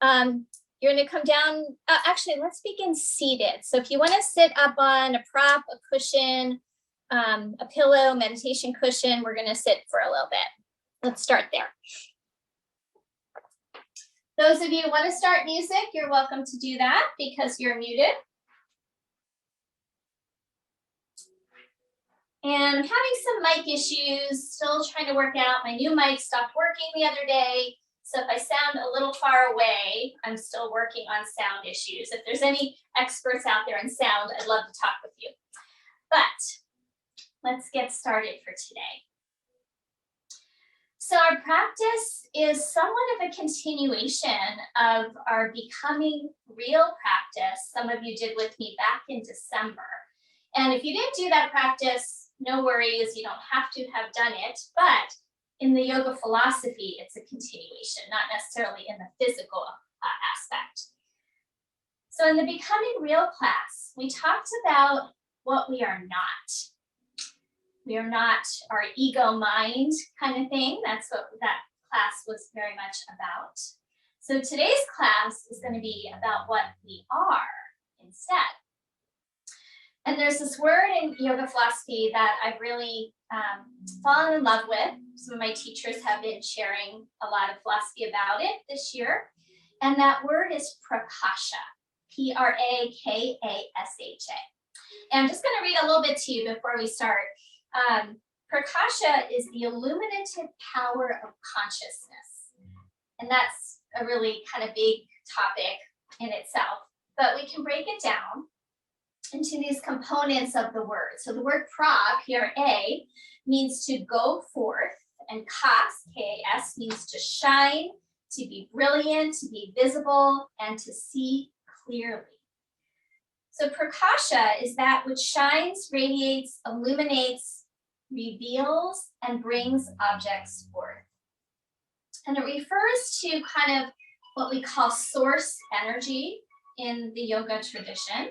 You're going to come down. Actually, let's begin seated. So if you want to sit up on a prop, a cushion, a pillow, meditation cushion, we're going to sit for a little bit. Let's start there. Those of you who want to start music, you're welcome to do that because you're muted. And I'm having some mic issues, still trying to work out. My new mic stopped working the other day. So if I sound a little far away, I'm still working on sound issues. If there's any experts out there in sound, I'd love to talk with you. But let's get started for today. So our practice is somewhat of a continuation of our Becoming Real practice some of you did with me back in December. And if you didn't do that practice, no worries, you don't have to have done it, but in the yoga philosophy, it's a continuation, not necessarily in the physical aspect. So in the Becoming Real class, we talked about what we are not. We are not our ego mind kind of thing. That's what that class was very much about. So today's class is going to be about what we are instead. And there's this word in yoga philosophy that I've really fallen in love with. Some of my teachers have been sharing a lot of philosophy about it this year. And that word is prakasha, Prakasha. And I'm just going to read a little bit to you before we start. Prakasha is the illuminative power of consciousness. And that's a really kind of big topic in itself. But we can break it down into these components of the word. So the word pra, P-R-A, means to go forth, and kas, K-A-S, means to shine, to be brilliant, to be visible, and to see clearly. So prakasha is that which shines, radiates, illuminates, reveals, and brings objects forth. And it refers to kind of what we call source energy in the yoga tradition.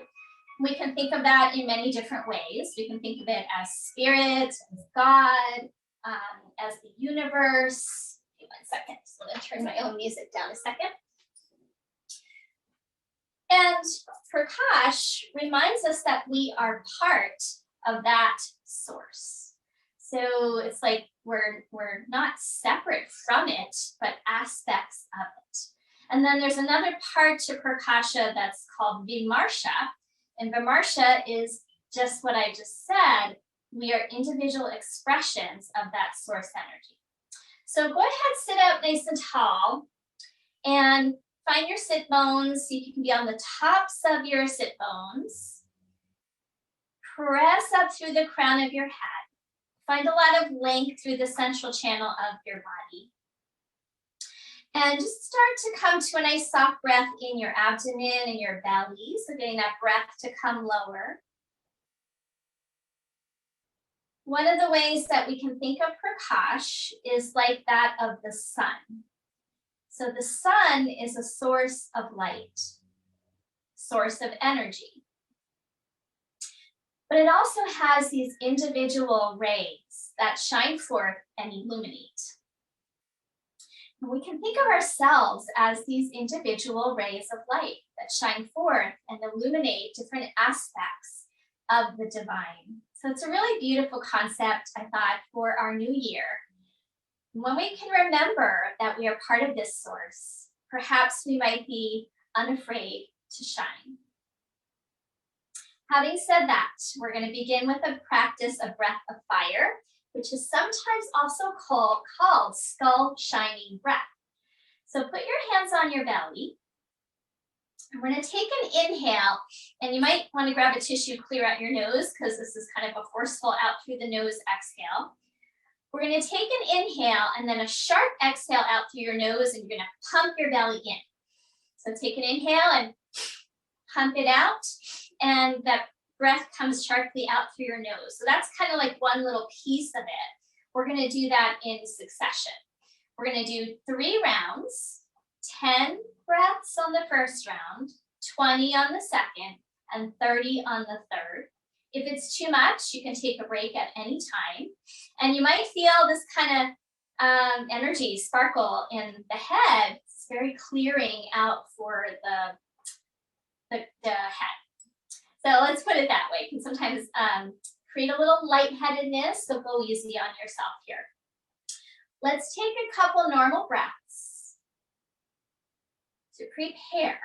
We can think of that in many different ways. We can think of it as spirit, as God, as the universe. Give me 1 second. So I'm going to turn my own music down a second. And Prakash reminds us that we are part of that source. So it's like we're not separate from it, but aspects of it. And then there's another part to Prakasha that's called Vimarsha. And Vimarsha is just what I just said. We are individual expressions of that source energy. So go ahead, sit up nice and tall and find your sit bones. See if you can be on the tops of your sit bones. Press up through the crown of your head. Find a lot of length through the central channel of your body. And just start to come to a nice soft breath in your abdomen and your belly. So getting that breath to come lower. One of the ways that we can think of Prakash is like that of the sun. So the sun is a source of light, source of energy. But it also has these individual rays that shine forth and illuminate. And we can think of ourselves as these individual rays of light that shine forth and illuminate different aspects of the divine. So it's a really beautiful concept, I thought, for our new year. When we can remember that we are part of this source, perhaps we might be unafraid to shine. Having said that, we're going to begin with a practice of breath of fire, which is sometimes also called skull shining breath. So put your hands on your belly. And we're going to take an inhale, and you might want to grab a tissue, clear out your nose, because this is kind of a forceful out through the nose exhale. We're going to take an inhale and then a sharp exhale out through your nose, and you're going to pump your belly in. So take an inhale and pump it out, and that breath comes sharply out through your nose. So that's kind of like one little piece of it. We're going to do that in succession. We're going to do 3 rounds, 10 breaths on the first round, 20 on the second, and 30 on the third. If it's too much, you can take a break at any time. And you might feel this kind of energy sparkle in the head, very clearing out for the head. So let's put it that way. It can sometimes create a little lightheadedness, so go easy on yourself here. Let's take a couple normal breaths to prepare.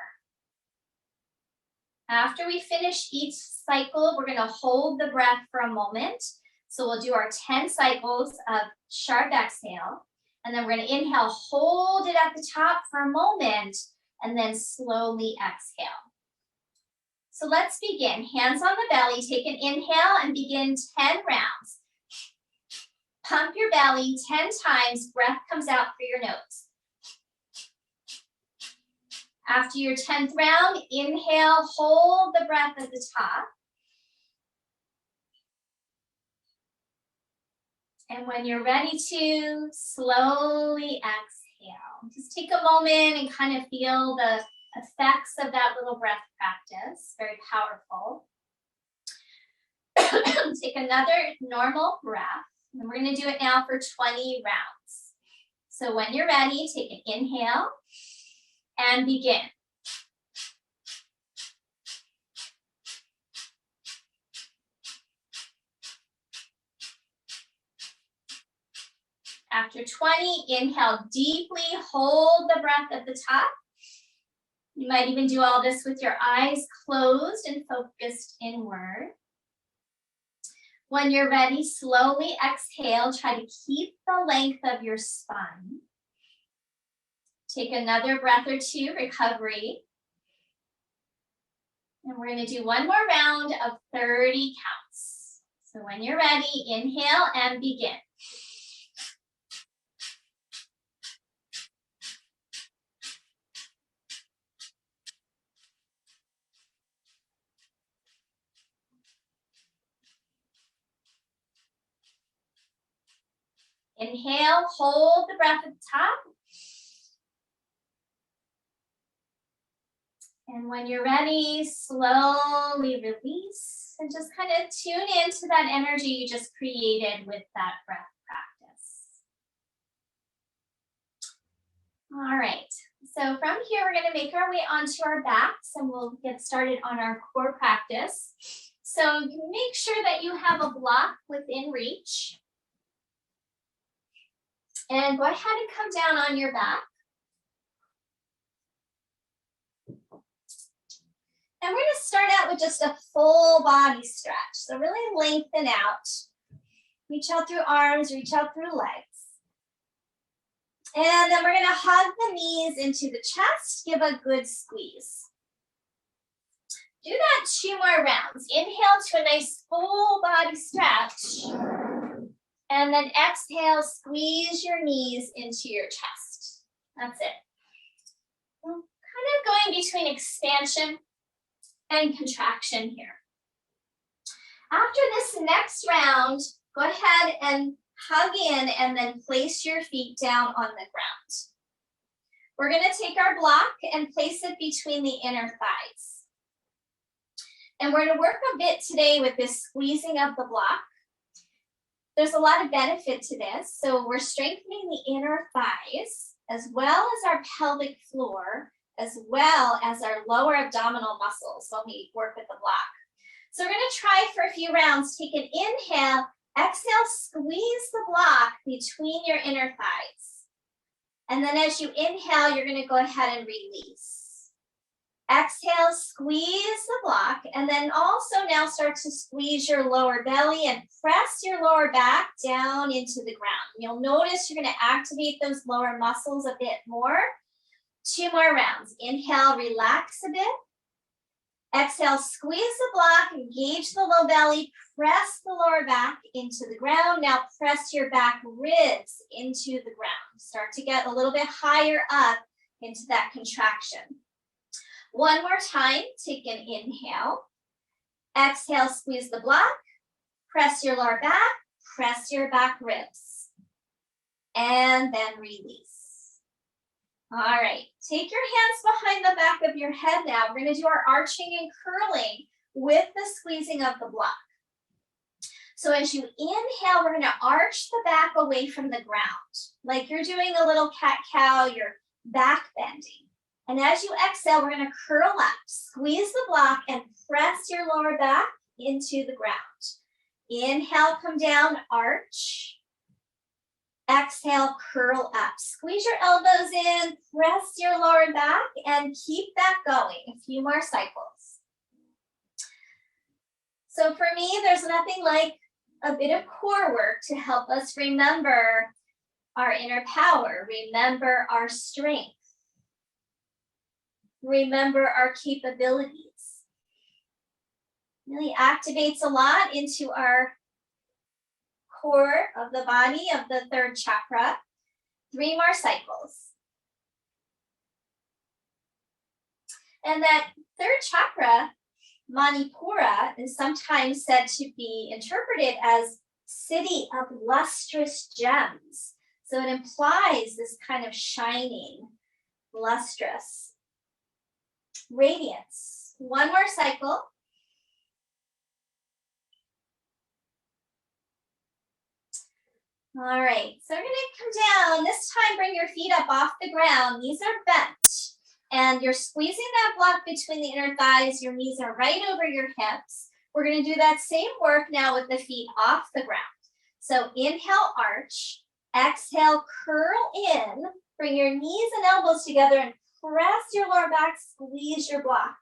After we finish each cycle, we're going to hold the breath for a moment. So we'll do our 10 cycles of sharp exhale, and then we're going to inhale, hold it at the top for a moment, and then slowly exhale. So let's begin. Hands on the belly, take an inhale and begin 10 rounds. Pump your belly 10 times, breath comes out through your nose. After your 10th round, inhale, hold the breath at the top. And when you're ready to, slowly exhale. Just take a moment and kind of feel the effects of that little breath practice. Very powerful. Take another normal breath. And we're going to do it now for 20 rounds. So when you're ready, take an inhale and begin. After 20, inhale deeply, hold the breath at the top. You might even do all this with your eyes closed and focused inward. When you're ready, slowly exhale. Try to keep the length of your spine. Take another breath or two, recovery. And we're going to do one more round of 30 counts. So when you're ready, inhale and begin. Inhale, hold the breath at the top. And when you're ready, slowly release and just kind of tune into that energy you just created with that breath practice. All right, so from here, we're going to make our way onto our backs and we'll get started on our core practice. So make sure that you have a block within reach. And go ahead and come down on your back. And we're going to start out with just a full body stretch. So really lengthen out. Reach out through arms, reach out through legs. And then we're going to hug the knees into the chest. Give a good squeeze. Do that 2 more rounds. Inhale to a nice full body stretch. And then exhale, squeeze your knees into your chest. That's it. Kind of going between expansion and contraction here. After this next round, go ahead and hug in and then place your feet down on the ground. We're going to take our block and place it between the inner thighs. And we're going to work a bit today with this squeezing of the block. There's a lot of benefit to this. So we're strengthening the inner thighs as well as our pelvic floor, as well as our lower abdominal muscles when we work with the block. So we're going to try for a few rounds. Take an inhale, exhale, squeeze the block between your inner thighs. And then as you inhale, you're going to go ahead and release. Exhale, squeeze the block, and then also now start to squeeze your lower belly and press your lower back down into the ground. You'll notice you're going to activate those lower muscles a bit more. 2 more rounds. Inhale, relax a bit. Exhale, squeeze the block, engage the low belly, press the lower back into the ground. Now press your back ribs into the ground. Start to get a little bit higher up into that contraction. 1 more time, take an inhale. Exhale, squeeze the block, press your lower back, press your back ribs, and then release. All right, take your hands behind the back of your head now. We're going to do our arching and curling with the squeezing of the block. So as you inhale, we're going to arch the back away from the ground. Like you're doing a little cat-cow, you're back bending. And as you exhale, we're going to curl up, squeeze the block, and press your lower back into the ground. Inhale, come down, arch. Exhale, curl up. Squeeze your elbows in, press your lower back, and keep that going. A few more cycles. So for me, there's nothing like a bit of core work to help us remember our inner power, remember our strength, remember our capabilities. Really activates a lot into our core of the body, of the third chakra. 3 more cycles. And that third chakra, Manipura, is sometimes said to be interpreted as city of lustrous gems. So it implies this kind of shining, lustrous radiance. 1 more cycle. All right, so we're gonna come down. This time, bring your feet up off the ground. Knees are bent. And you're squeezing that block between the inner thighs. Your knees are right over your hips. We're gonna do that same work now with the feet off the ground. So inhale, arch. Exhale, curl in. Bring your knees and elbows together and press your lower back, squeeze your block.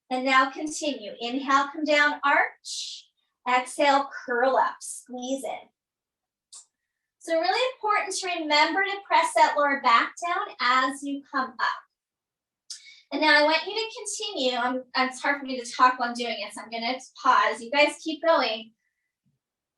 And now continue. Inhale, come down, arch. Exhale, curl up, squeeze in. So really important to remember to press that lower back down as you come up. And now I want you to continue. It's hard for me to talk while I'm doing it, so I'm going to pause. You guys keep going.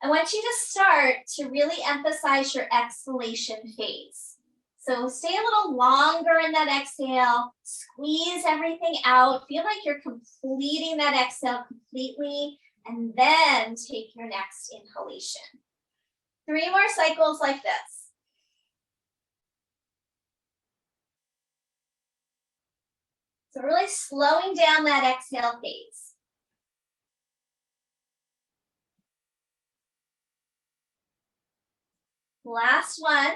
I want you to start to really emphasize your exhalation phase. So stay a little longer in that exhale. Squeeze everything out. Feel like you're completing that exhale completely. And then take your next inhalation. 3 more cycles like this. So really slowing down that exhale phase. Last one.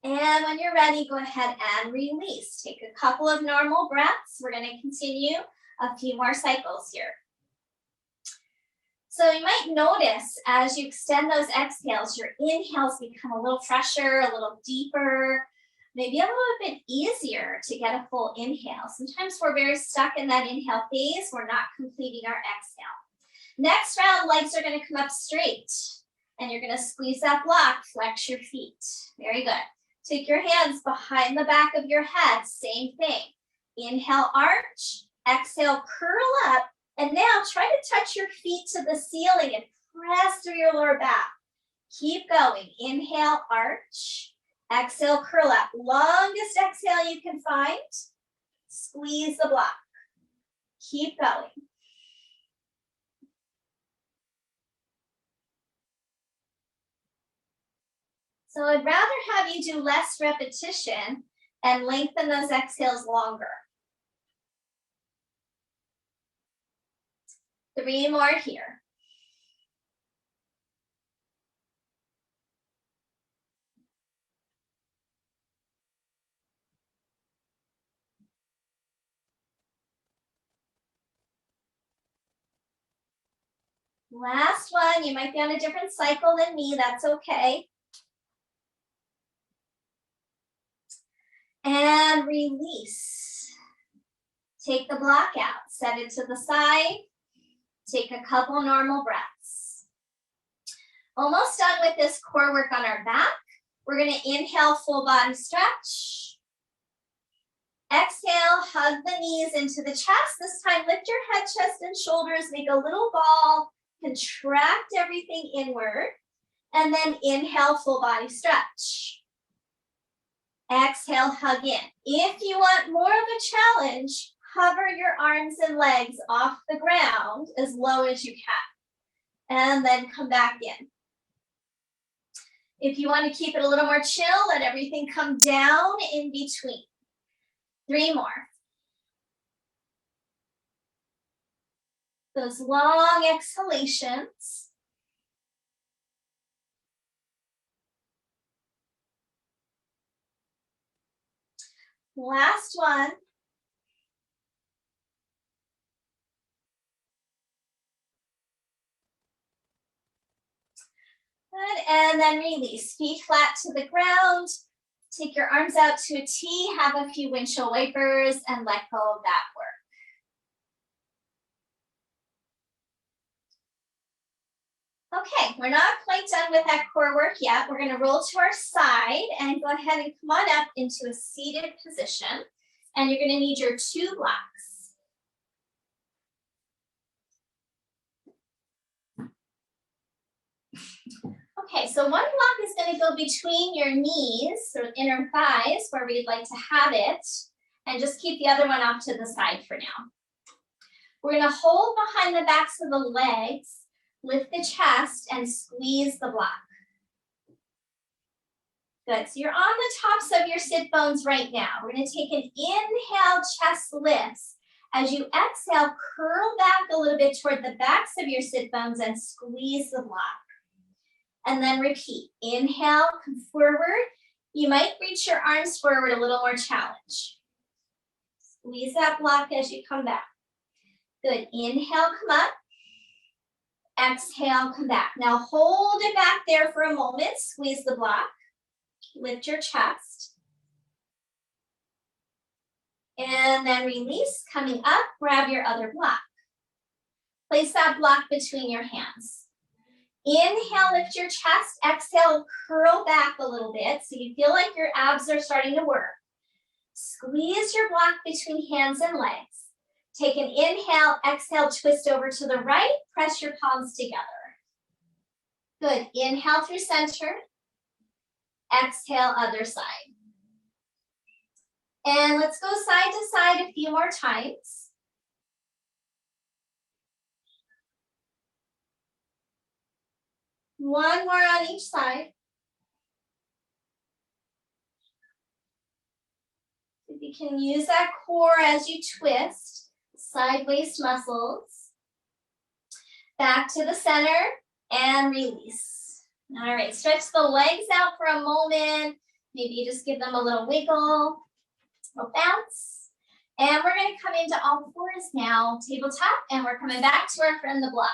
And when you're ready, go ahead and release. Take a couple of normal breaths. We're going to continue a few more cycles here. So you might notice as you extend those exhales, your inhales become a little fresher, a little deeper, maybe a little bit easier to get a full inhale. Sometimes we're very stuck in that inhale phase. We're not completing our exhale. Next round, legs are going to come up straight. And you're going to squeeze that block, flex your feet. Very good. Take your hands behind the back of your head. Same thing. Inhale, arch. Exhale, curl up. And now try to touch your feet to the ceiling and press through your lower back. Keep going. Inhale, arch. Exhale, curl up. Longest exhale you can find. Squeeze the block. Keep going. So I'd rather have you do less repetition and lengthen those exhales longer. 3 more here. Last one. You might be on a different cycle than me. That's okay. And release. Take the block out. Set it to the side. Take a couple normal breaths. Almost done with this core work on our back. We're going to inhale, full body stretch. Exhale, hug the knees into the chest. This time, lift your head, chest, and shoulders. Make a little ball. Contract everything inward. And then inhale, full body stretch. Exhale, hug in. If you want more of a challenge, hover your arms and legs off the ground as low as you can. And then come back in. If you want to keep it a little more chill, let everything come down in between. 3 more. Those long exhalations. Last one. Good, and then release. Feet flat to the ground. Take your arms out to a T, have a few windshield wipers, and let go of that work. Okay, we're not quite done with that core work yet. We're gonna roll to our side and go ahead and come on up into a seated position. And you're gonna need your 2 blocks. Okay, so 1 block is gonna go between your knees, or inner thighs, where we'd like to have it, and just keep the other one off to the side for now. We're gonna hold behind the backs of the legs, lift the chest, and squeeze the block. Good, so you're on the tops of your sit bones right now. We're gonna take an inhale, chest lifts. As you exhale, curl back a little bit toward the backs of your sit bones and squeeze the block. And then repeat, inhale, come forward. You might reach your arms forward, a little more challenge. Squeeze that block as you come back. Good, inhale, come up. Exhale, come back. Now hold it back there for a moment. Squeeze the block. Lift your chest. And then release. Coming up, grab your other block. Place that block between your hands. Inhale, lift your chest. Exhale, curl back a little bit so you feel like your abs are starting to work. Squeeze your block between hands and legs. Take an inhale, exhale, twist over to the right, press your palms together. Good, inhale through center, exhale other side. And let's go side to side a few more times. One more on each side. If you can use that core as you twist. Side waist muscles, back to the center, and release. All right, stretch the legs out for a moment. Maybe you just give them a little wiggle, a bounce. And we're gonna come into all fours now, tabletop, and we're coming back to our friend, the block.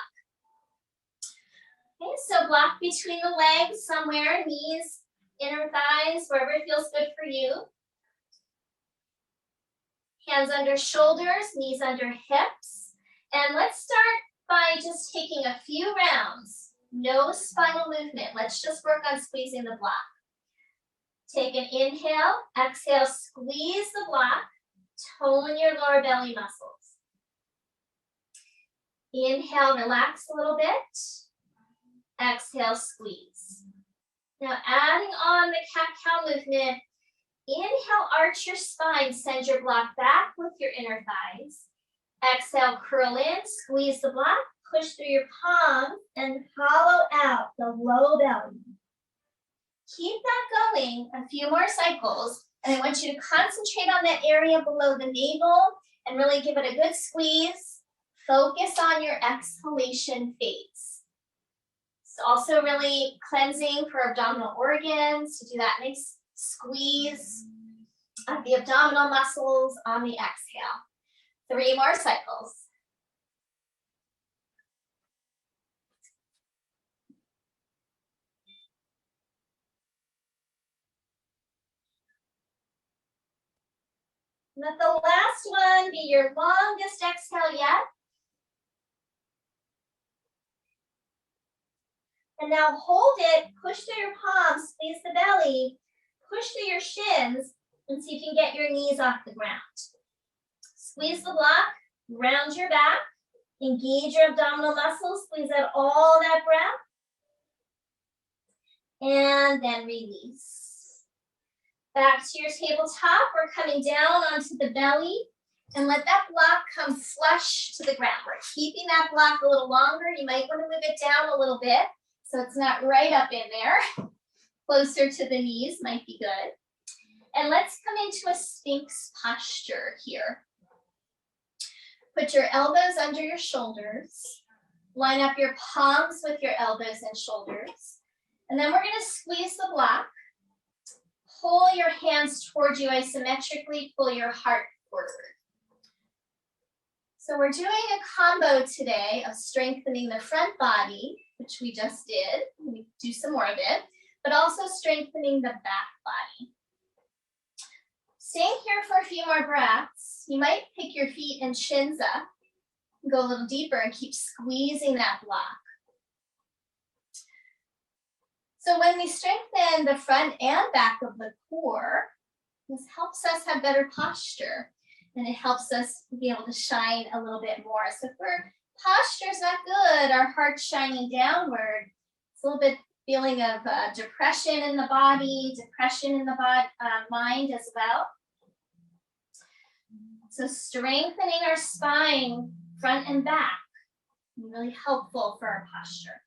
Okay, so block between the legs somewhere, knees, inner thighs, wherever it feels good for you. Hands under shoulders, knees under hips. And let's start by just taking a few rounds. No spinal movement. Let's just work on squeezing the block. Take an inhale, exhale, squeeze the block, tone your lower belly muscles. Inhale, relax a little bit. Exhale, squeeze. Now adding on the cat-cow movement. Inhale, arch your spine, send your block back with your inner thighs. Exhale, curl in, squeeze the block, push through your palms, and hollow out the low belly. Keep that going a few more cycles, and I want you to concentrate on that area below the navel and really give it a good squeeze. Focus on your exhalation phase. It's also really cleansing for abdominal organs to do that nice squeeze of the abdominal muscles on the exhale. 3 more cycles. Let the last one be your longest exhale yet. And now hold it, push through your palms, squeeze the belly, push through your shins, and see if you can get your knees off the ground. Squeeze the block, round your back, engage your abdominal muscles, squeeze out all that breath, and then release. Back to your tabletop, we're coming down onto the belly, and let that block come flush to the ground. We're keeping that block a little longer. You might want to move it down a little bit so it's not right up in there. Closer to the knees might be good. And let's come into a Sphinx posture here. Put your elbows under your shoulders. Line up your palms with your elbows and shoulders. And then we're going to squeeze the block. pull your hands towards you isometrically, pull your heart forward. So we're doing a combo today of strengthening the front body, which we just did. We do some more of it, but also strengthening the back body. Staying here for a few more breaths. You might pick your feet and shins up, go a little deeper and keep squeezing that block. So when we strengthen the front and back of the core, this helps us have better posture and it helps us be able to shine a little bit more. So if our posture's not good, our heart's shining downward, it's a little bit feeling of depression in the body, depression in the mind as well. So strengthening our spine, front and back, really helpful for our posture.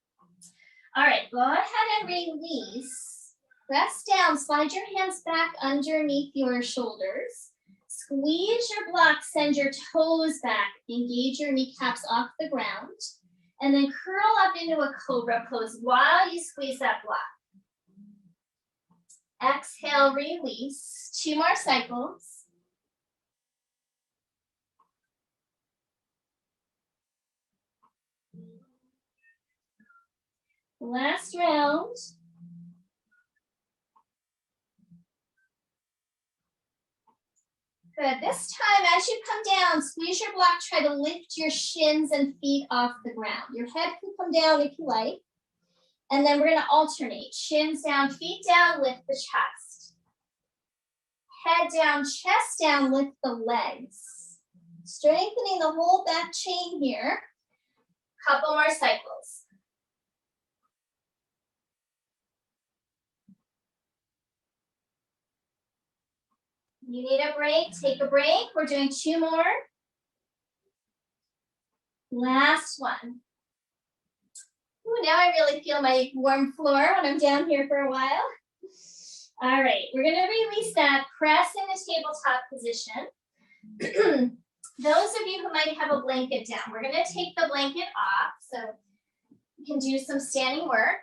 All right, go ahead and release. Press down, slide your hands back underneath your shoulders. Squeeze your block, send your toes back, engage your kneecaps off the ground, and then curl up into a cobra pose while you squeeze that block. Exhale, release. 2 more cycles. Last round. Good. This time, as you come down, squeeze your block, try to lift your shins and feet off the ground. Your head can come down if you like. And then we're going to alternate. Shins down, feet down, lift the chest. Head down, chest down, lift the legs. Strengthening the whole back chain here. Couple more cycles. You need a break, take a break. We're doing 2 more. Last one. Ooh, now I really feel my warm floor when I'm down here for a while. All right, we're gonna release that, press in the tabletop position. Those of you who might have a blanket down, we're gonna take the blanket off so you can do some standing work.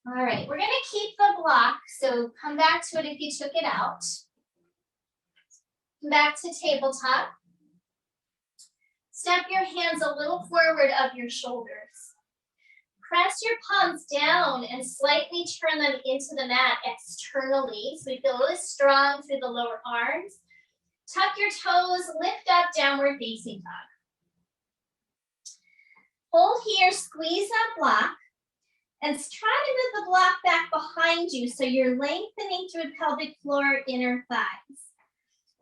All right, we're gonna keep the block, so come back to it if you took it out. Come back to tabletop. Step your hands a little forward of your shoulders. Press your palms down and slightly turn them into the mat externally, so we feel really strong through the lower arms. Tuck your toes, lift up, downward facing dog. Hold here, squeeze that block. And try to move the block back behind you so you're lengthening through pelvic floor, inner thighs.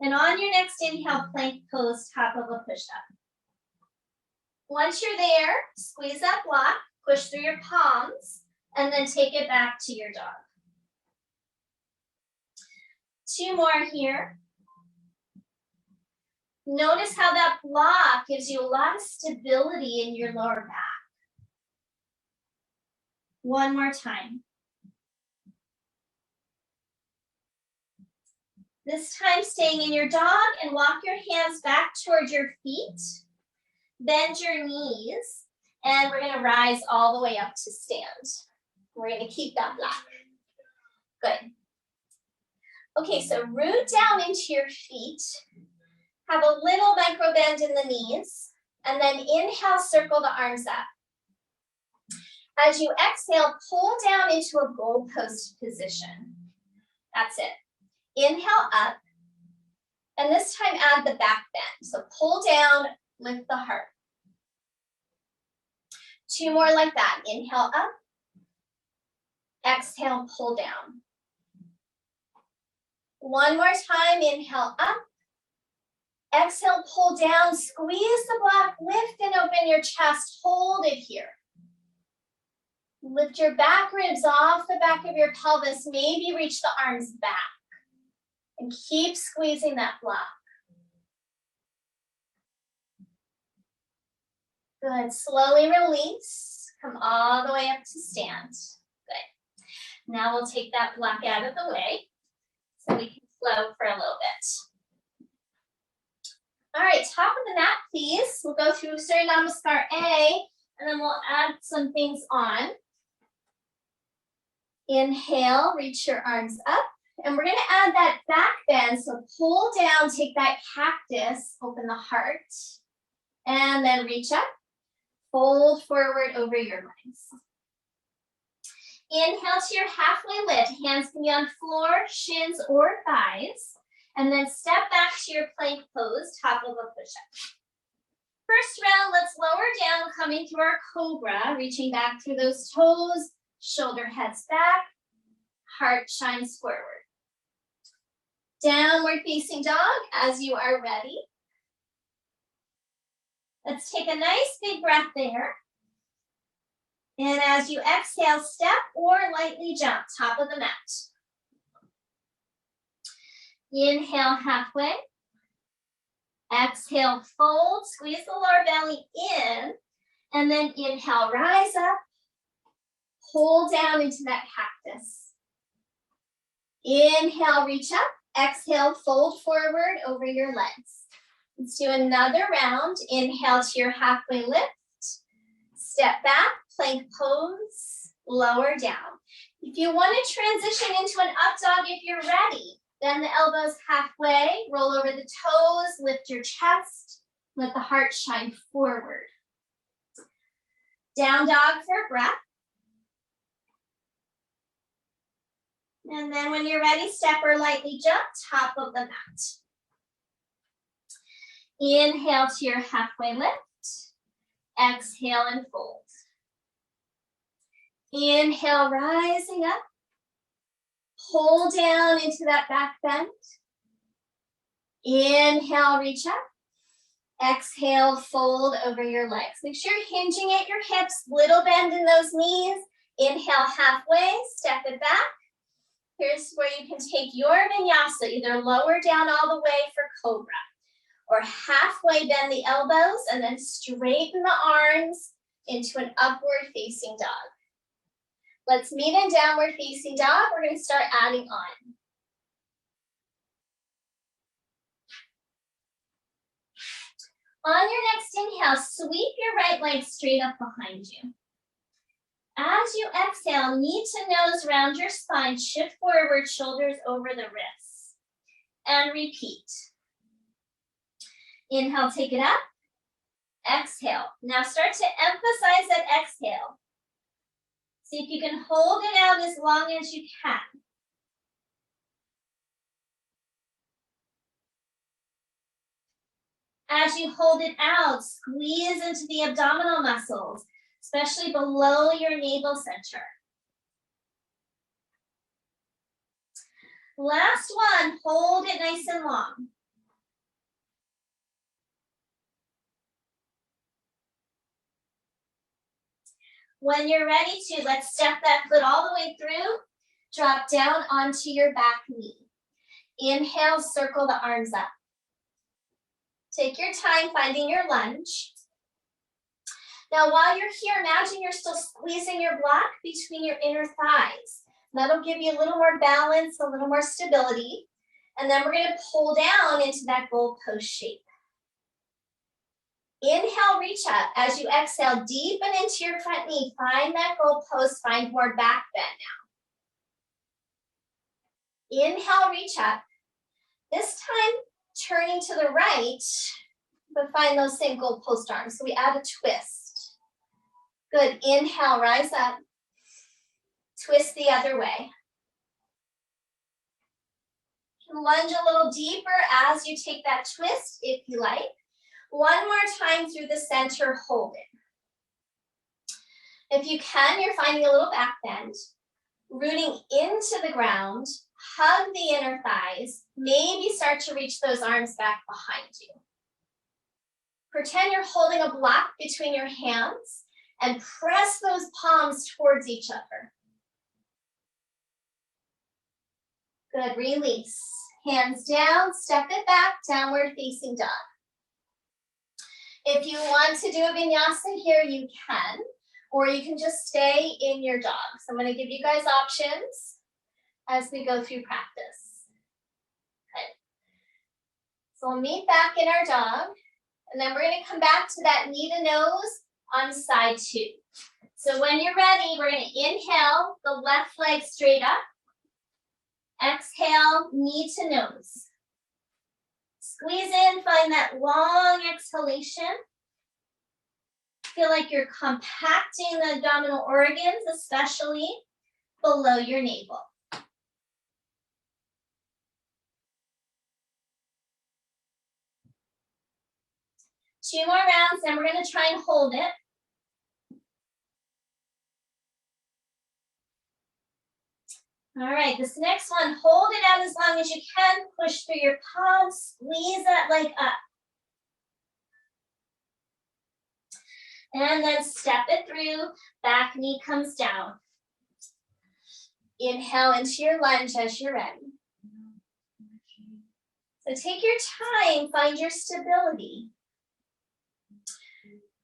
And on your next inhale, plank pose, top of a push-up. Once you're there, squeeze that block, push through your palms, and then take it back to your dog. 2 more here. Notice how that block gives you a lot of stability in your lower back. 1 more time. This time staying in your dog and walk your hands back towards your feet. Bend your knees and we're gonna rise all the way up to stand. We're gonna keep that block. Good. Okay, so root down into your feet. Have a little micro bend in the knees and then inhale, circle the arms up. As you exhale, pull down into a goalpost position. That's it. Inhale up, and this time add the back bend. So pull down, lift the heart. 2 more like that. Inhale up, exhale, pull down. 1 more time, inhale up, exhale, pull down, squeeze the block, lift and open your chest, hold it here. Lift your back ribs off the back of your pelvis, maybe reach the arms back. And keep squeezing that block. Good, slowly release. Come all the way up to stand. Good. Now we'll take that block out of the way so we can flow for a little bit. All right, top of the mat, please. We'll go through Surya Namaskar A, and then we'll add some things on. Inhale, reach your arms up. And we're gonna add that back bend. So pull down, take that cactus, open the heart. And then reach up, fold forward over your legs. Inhale to your halfway lift. Hands can be on floor, shins, or thighs. And then step back to your plank pose, top of a push-up. First round, let's lower down, coming through our cobra, reaching back through those toes, shoulder heads back, heart shines forward. Downward facing dog as you are ready. Let's take a nice big breath there. And as you exhale, step or lightly jump, top of the mat. Inhale halfway. Exhale, fold, squeeze the lower belly in. And then inhale, rise up. Pull down into that cactus. Inhale, reach up. Exhale, fold forward over your legs. Let's do another round. Inhale to your halfway lift. Step back, plank pose, lower down. If you want to transition into an up dog if you're ready, bend the elbows halfway, roll over the toes, lift your chest, let the heart shine forward. Down dog for a breath. And then when you're ready, step or lightly jump, top of the mat. Inhale to your halfway lift. Exhale and fold. Inhale, rising up. Pull down into that back bend. Inhale, reach up. Exhale, fold over your legs. Make sure you're hinging at your hips, little bend in those knees. Inhale halfway, step it back. Here's where you can take your vinyasa, either lower down all the way for cobra, or halfway bend the elbows and then straighten the arms into an upward facing dog. Let's meet in downward facing dog. We're going to start adding on. On your next inhale, sweep your right leg straight up behind you. As you exhale, knee to nose round your spine, shift forward, shoulders over the wrists. And repeat. Inhale, take it up. Exhale. Now start to emphasize that exhale. See if you can hold it out as long as you can. As you hold it out, squeeze into the abdominal muscles, especially below your navel center. Last one, hold it nice and long. When you're ready to, let's step that foot all the way through, drop down onto your back knee. Inhale, circle the arms up. Take your time finding your lunge. Now while you're here, imagine you're still squeezing your block between your inner thighs. That'll give you a little more balance, a little more stability. And then we're going to pull down into that goalpost shape. Inhale, reach up. As you exhale, deepen into your front knee. Find that goalpost, find more back bend now. Inhale, reach up. This time, turning to the right, but find those same goalpost arms. So we add a twist. Good, inhale, rise up. Twist the other way. Lunge a little deeper as you take that twist, if you like. One more time through the center, hold it. If you can, you're finding a little back bend. Rooting into the ground, hug the inner thighs, maybe start to reach those arms back behind you. Pretend you're holding a block between your hands and press those palms towards each other. Good, release. Hands down, step it back, downward facing dog. If you want to do a vinyasa here, you can, or you can just stay in your dog. So I'm going to give you guys options as we go through practice. Okay. So we'll meet back in our dog, and then we're going to come back to that knee to nose on side two. So when you're ready, we're going to inhale the left leg straight up. Exhale, knee to nose. Squeeze in, find that long exhalation. Feel like you're compacting the abdominal organs, especially below your navel. Two more rounds, then we're going to try and hold it. All right, this next one, hold it out as long as you can. Push through your palms, squeeze that leg up. And then step it through, back knee comes down. Inhale into your lunge as you're ready. So take your time, find your stability.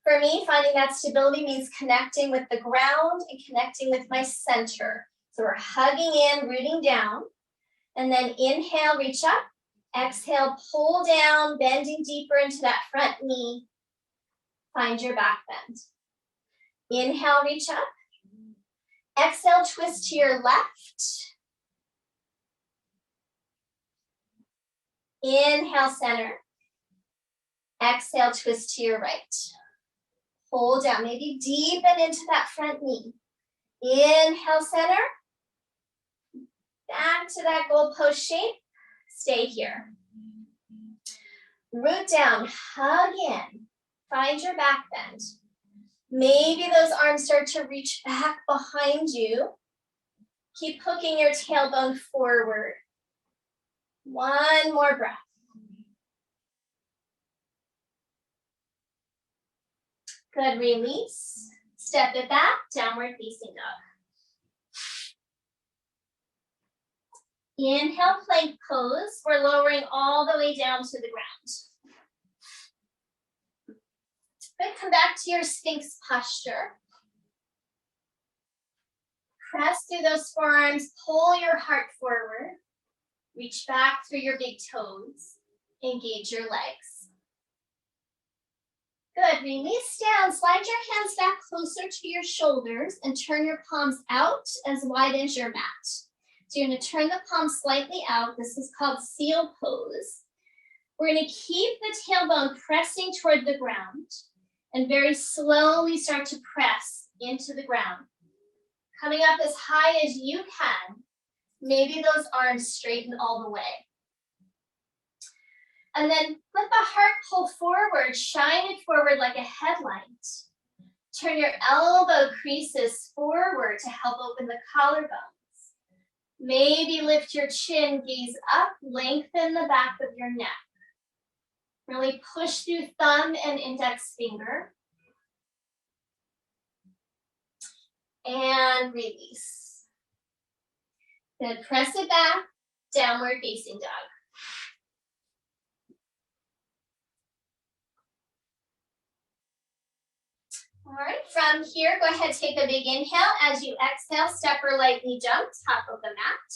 For me, finding that stability means connecting with the ground and connecting with my center. So we're hugging in, rooting down, and then inhale, reach up. Exhale, pull down, bending deeper into that front knee. Find your back bend. Inhale, reach up. Exhale, twist to your left. Inhale, center. Exhale, twist to your right. Hold down, maybe deepen into that front knee. Inhale, center. Back to that goalpost shape. Stay here. Root down, hug in. Find your back bend. Maybe those arms start to reach back behind you. Keep hooking your tailbone forward. One more breath. Good, release. Step it back, downward facing dog. Inhale, plank pose. We're lowering all the way down to the ground. Good, come back to your Sphinx posture. Press through those forearms, pull your heart forward. Reach back through your big toes. Engage your legs. Good, release down. Slide your hands back closer to your shoulders and turn your palms out as wide as your mat. So you're going to turn the palms slightly out. This is called seal pose. We're going to keep the tailbone pressing toward the ground and very slowly start to press into the ground. Coming up as high as you can. Maybe those arms straighten all the way. And then let the heart pull forward, shine it forward like a headlight. Turn your elbow creases forward to help open the collarbones. Maybe lift your chin, gaze up, lengthen the back of your neck. Really push through thumb and index finger. And release. Then press it back, downward facing dog. All right, from here, go ahead, take a big inhale. As you exhale, step or lightly jump, top of the mat.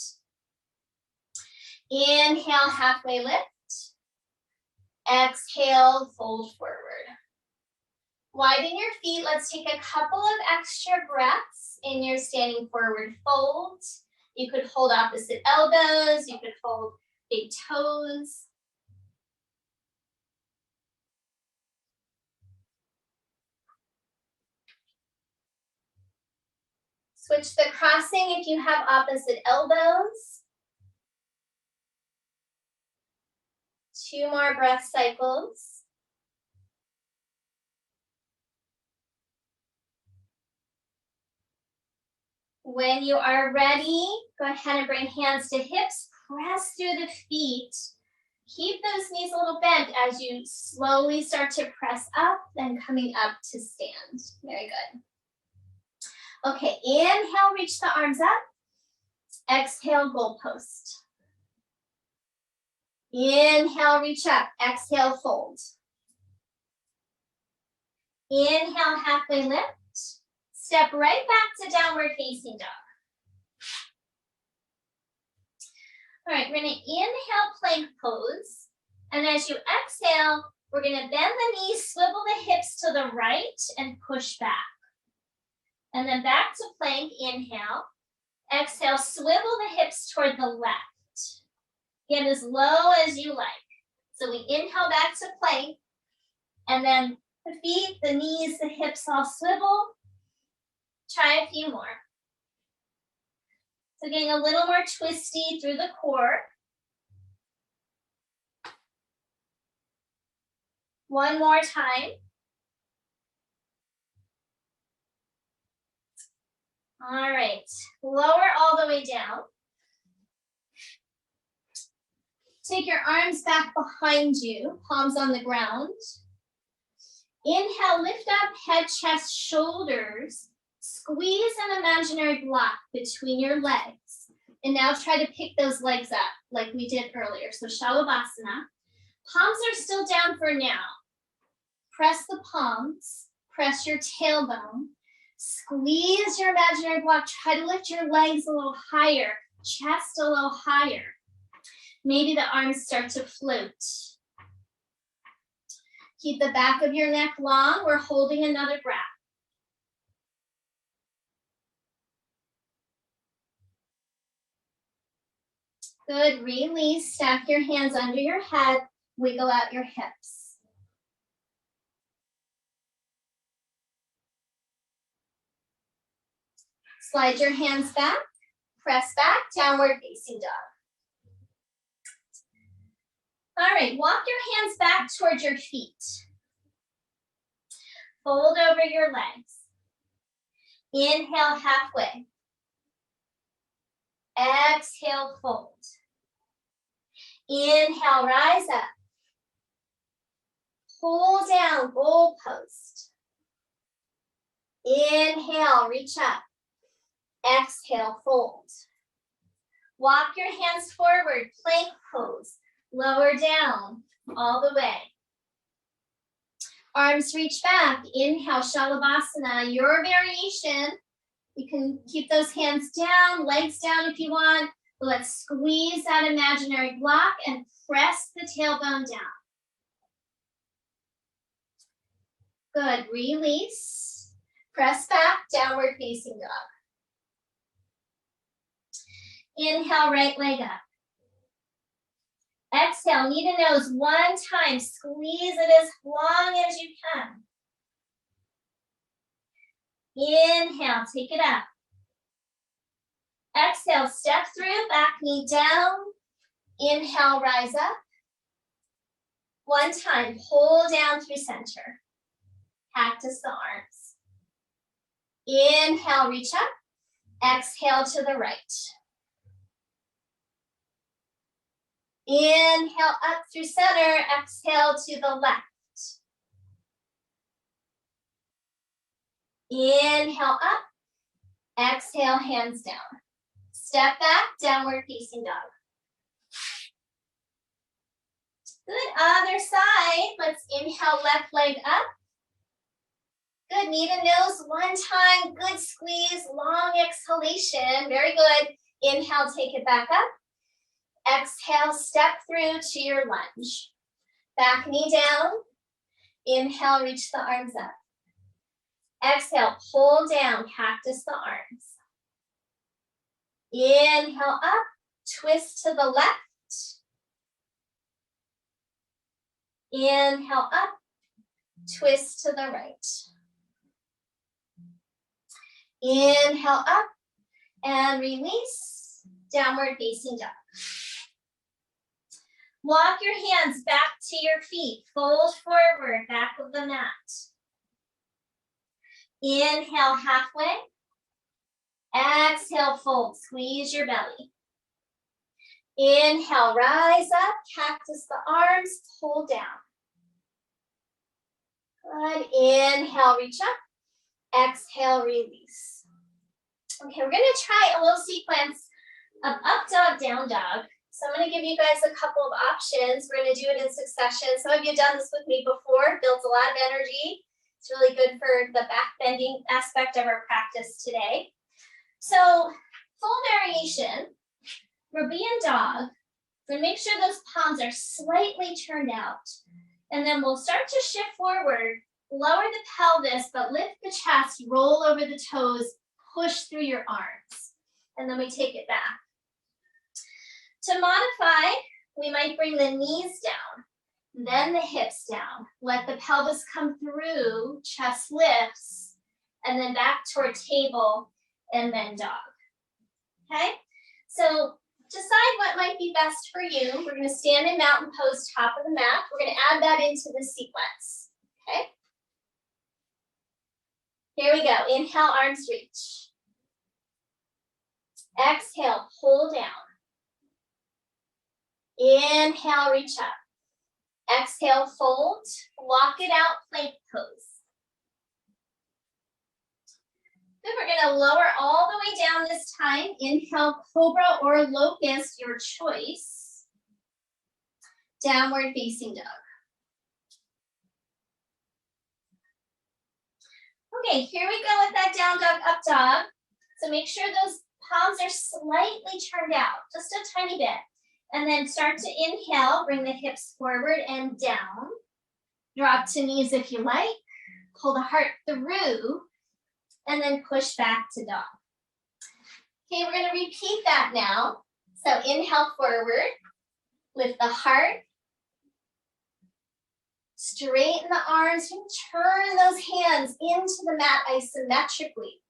Inhale, halfway lift. Exhale, fold forward. Widen your feet. Let's take a couple of extra breaths in your standing forward fold. You could hold opposite elbows. You could hold big toes. Switch the crossing if you have opposite elbows. 2 more breath cycles. When you are ready, go ahead and bring hands to hips. Press through the feet. Keep those knees a little bent as you slowly start to press up, then coming up to stand. Very good. Okay, inhale, reach the arms up. Exhale, goalpost. Inhale, reach up. Exhale, fold. Inhale, halfway lift. Step right back to downward facing dog. All right, we're going to inhale, plank pose. And as you exhale, we're going to bend the knees, swivel the hips to the right, and push back. And then back to plank, inhale. Exhale, swivel the hips toward the left. Get as low as you like. So we inhale back to plank, and then the feet, the knees, the hips all swivel. Try a few more. So getting a little more twisty through the core. One more time. All right, lower all the way down. Take your arms back behind you, palms on the ground. Inhale, lift up head, chest, shoulders. Squeeze an imaginary block between your legs. And now try to pick those legs up like we did earlier. So Shalabhasana. Palms are still down for now. Press the palms, press your tailbone. Squeeze your imaginary block. Try to lift your legs a little higher, chest a little higher. Maybe the arms start to float. Keep the back of your neck long. We're holding another breath. Good, release. Stack your hands under your head. Wiggle out your hips. Slide your hands back. Press back, downward facing dog. All right, walk your hands back towards your feet. Fold over your legs. Inhale halfway. Exhale, fold. Inhale, rise up. Pull down, goalpost. Inhale, reach up. Exhale, fold. Walk your hands forward, plank pose. Lower down, all the way. Arms reach back. Inhale, Shalabhasana. Your variation. You can keep those hands down, legs down if you want. But let's squeeze that imaginary block and press the tailbone down. Good, release. Press back, downward facing dog. Inhale, right leg up. Exhale, knee to nose one time. Squeeze it as long as you can. Inhale, take it up. Exhale, step through, back knee down. Inhale, rise up. One time, pull down through center. Cactus the arms. Inhale, reach up. Exhale to the right. Inhale up through center, exhale to the left. Inhale up, exhale, hands down. Step back, downward facing dog. Good, other side. Let's inhale, left leg up. Good, knee to nose one time. Good squeeze, long exhalation. Very good. Inhale, take it back up. Exhale, step through to your lunge. Back knee down. Inhale, reach the arms up. Exhale, pull down, cactus the arms. Inhale up, twist to the left. Inhale up, twist to the right. Inhale up and release, downward facing dog. Walk your hands back to your feet. Fold forward, back of the mat. Inhale halfway. Exhale, fold. Squeeze your belly. Inhale, rise up. Cactus the arms. Pull down. Good. Inhale, reach up. Exhale, release. Okay, we're going to try a little sequence of up dog, down dog. So I'm going to give you guys a couple of options. We're going to do it in succession. Some of you have done this with me before. Builds a lot of energy. It's really good for the back bending aspect of our practice today. So full variation, European dog. We're going to make sure those palms are slightly turned out. And then we'll start to shift forward lower the pelvis, but lift the chest, roll over the toes, push through your arms. And then we take it back. To modify, we might bring the knees down, then the hips down. Let the pelvis come through, chest lifts, and then back toward table, and then dog. Okay? So decide what might be best for you. We're going to stand in mountain pose, top of the mat. We're going to add that into the sequence. Okay? Here we go. Inhale, arms reach. Exhale, pull down. Inhale, reach up. Exhale, fold. Walk it out, plank pose. Good, we're going to lower all the way down this time. Inhale, cobra or locust, your choice. Downward facing dog. Okay, here we go with that down dog, up dog. So make sure those palms are slightly turned out, just a tiny bit. And then start to inhale, bring the hips forward and down. Drop to knees if you like. Pull the heart through. And then push back to dog. Okay, we're going to repeat that now. So inhale forward, lift the heart, straighten the arms, and turn those hands into the mat isometrically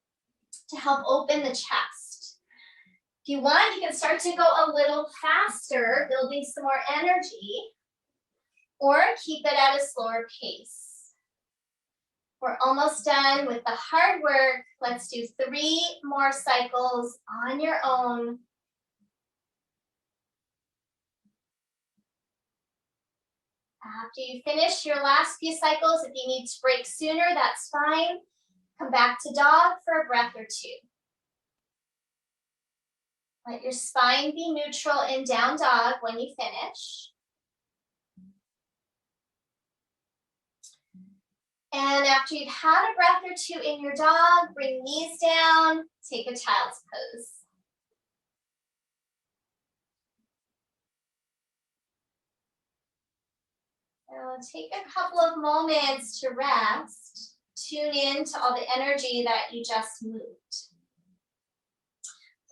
to help open the chest. If you want, you can start to go a little faster, building some more energy, or keep it at a slower pace. We're almost done with the hard work. Let's do 3 more cycles on your own. After you finish your last few cycles, if you need to break sooner, that's fine. Come back to dog for a breath or 2. Let your spine be neutral in down dog when you finish. And after you've had a breath or 2 in your dog, bring knees down, take a child's pose. So take a couple of moments to rest. Tune in to all the energy that you just moved.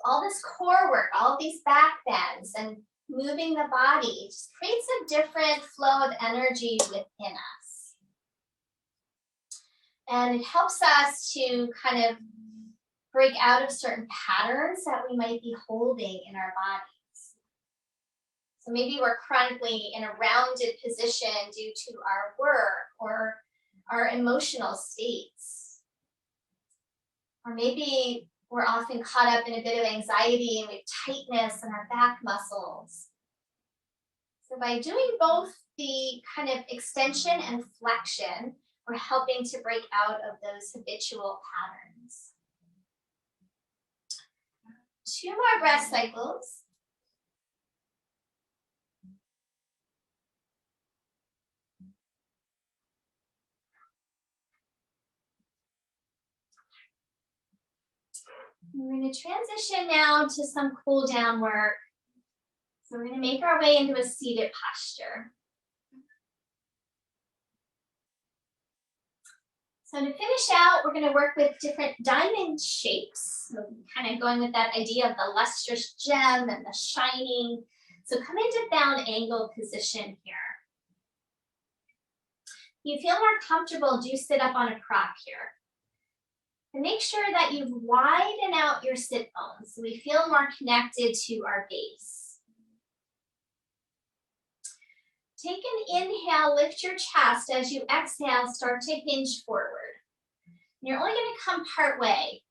All this core work, all of these back bends and moving the body just creates a different flow of energy within us. And it helps us to kind of break out of certain patterns that we might be holding in our bodies. So maybe we're chronically in a rounded position due to our work or our emotional states. Or maybe we're often caught up in a bit of anxiety and we have tightness in our back muscles. So by doing both the kind of extension and flexion, we're helping to break out of those habitual patterns. 2 more breath cycles. We're going to transition now to some cool down work. So we're going to make our way into a seated posture. So to finish out, we're going to work with different diamond shapes. So kind of going with that idea of the lustrous gem and the shining. So come into bound angle position here. If you feel more comfortable, do sit up on a prop here. And make sure that you widen out your sit bones so we feel more connected to our base. Take an inhale, lift your chest. As you exhale, start to hinge forward. You're only going to come part way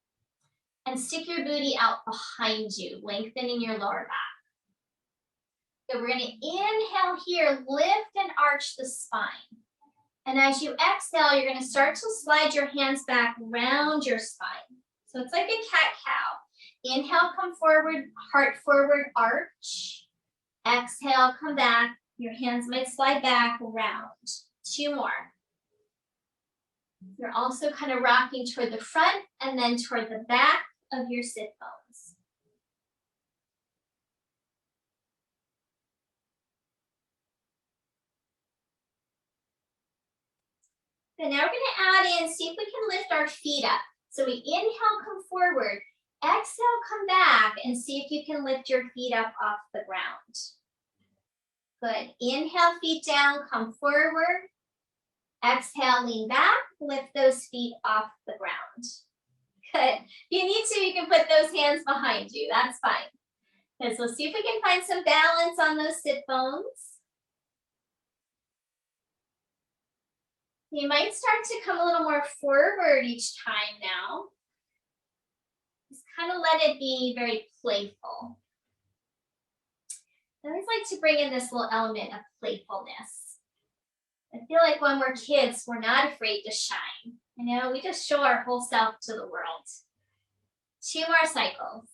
and stick your booty out behind you, lengthening your lower back. So we're going to inhale here, lift and arch the spine. And as you exhale, you're going to start to slide your hands back around your spine. So it's like a cat-cow. Inhale, come forward, heart forward, arch. Exhale, come back. Your hands might slide back around. 2 more. You're also kind of rocking toward the front and then toward the back of your sit bones. And now we're going to add in, see if we can lift our feet up. So we inhale, come forward. Exhale, come back and see if you can lift your feet up off the ground. Good. Inhale, feet down, come forward. Exhale, lean back, lift those feet off the ground. Good. If you need to, you can put those hands behind you. That's fine. Okay, so let's see if we can find some balance on those sit bones. You might start to come a little more forward each time now. Just kind of let it be very playful. I always like to bring in this little element of playfulness. I feel like when we're kids, we're not afraid to shine. You know, we just show our whole self to the world. 2 more cycles.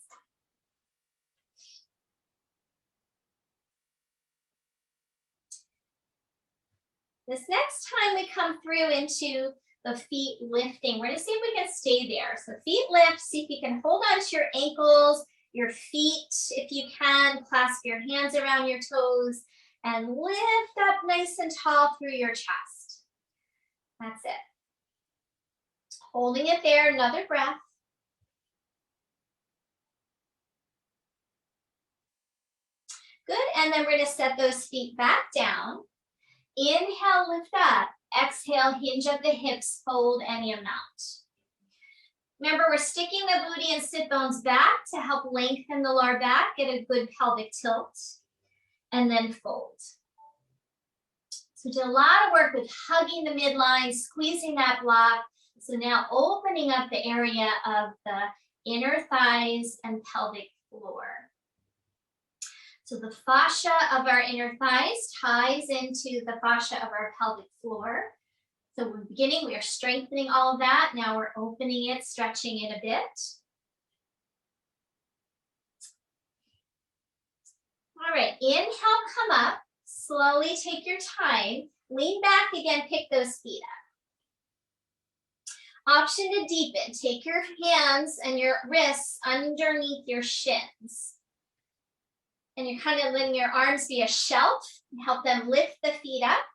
This next time we come through into the feet lifting, we're going to see if we can stay there. So feet lift, see if you can hold on to your ankles, your feet, if you can, clasp your hands around your toes, and lift up nice and tall through your chest. That's it. Holding it there, another breath. Good, and then we're going to set those feet back down. Inhale, lift up. Exhale, hinge at the hips, fold any amount. Remember, we're sticking the booty and sit bones back to help lengthen the lower back, get a good pelvic tilt, and then fold. So did a lot of work with hugging the midline, squeezing that block. So now opening up the area of the inner thighs and pelvic floor. So the fascia of our inner thighs ties into the fascia of our pelvic floor. So in the beginning, we are strengthening all of that. Now we're opening it, stretching it a bit. All right, inhale, come up. Slowly take your time. Lean back again, pick those feet up. Option to deepen. Take your hands and your wrists underneath your shins. And you're kind of letting your arms be a shelf and help them lift the feet up.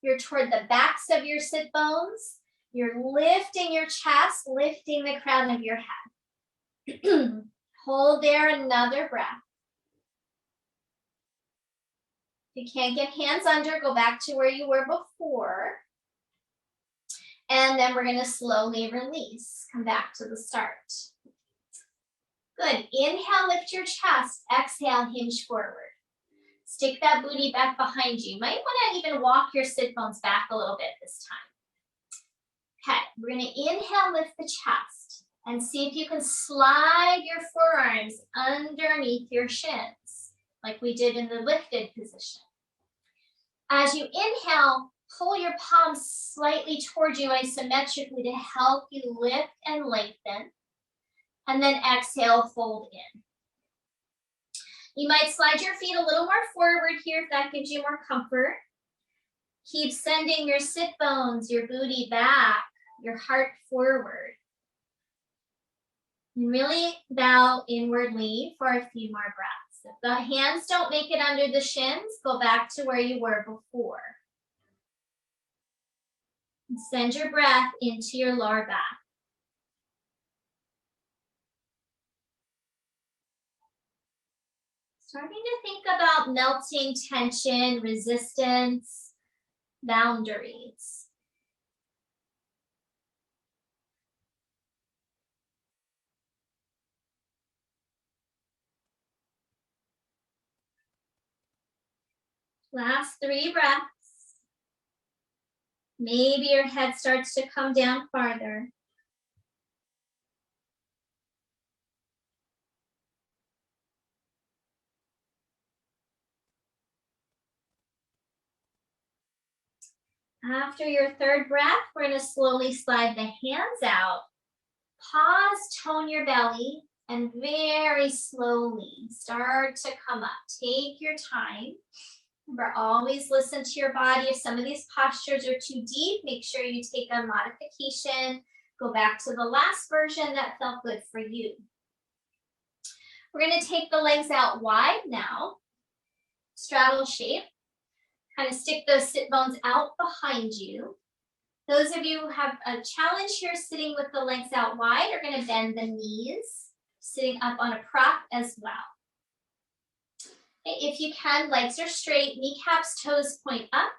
You're toward the backs of your sit bones. You're lifting your chest, lifting the crown of your head. Hold there, another breath. If you can't get hands under, go back to where you were before. And then we're going to slowly release. Come back to the start. Good. Inhale, lift your chest. Exhale, hinge forward. Stick that booty back behind you. You might want to even walk your sit bones back a little bit this time. Okay, we're going to inhale, lift the chest, and see if you can slide your forearms underneath your shins, like we did in the lifted position. As you inhale, pull your palms slightly towards you isometrically to help you lift and lengthen. And then exhale, fold in. You might slide your feet a little more forward here if that gives you more comfort. Keep sending your sit bones, your booty back, your heart forward. And really bow inwardly for a few more breaths. If the hands don't make it under the shins, go back to where you were before. And send your breath into your lower back. Starting to think about melting tension, resistance, boundaries. Last 3 breaths. Maybe your head starts to come down farther. After your 3rd breath, we're going to slowly slide the hands out. Pause, tone your belly, and very slowly start to come up. Take your time. Remember, always listen to your body. If some of these postures are too deep, make sure you take a modification. Go back to the last version that felt good for you. We're going to take the legs out wide now. Straddle shape. Kind of stick those sit bones out behind you. Those of you who have a challenge here sitting with the legs out wide are going to bend the knees, sitting up on a prop as well. Okay, if you can, legs are straight, kneecaps, toes point up.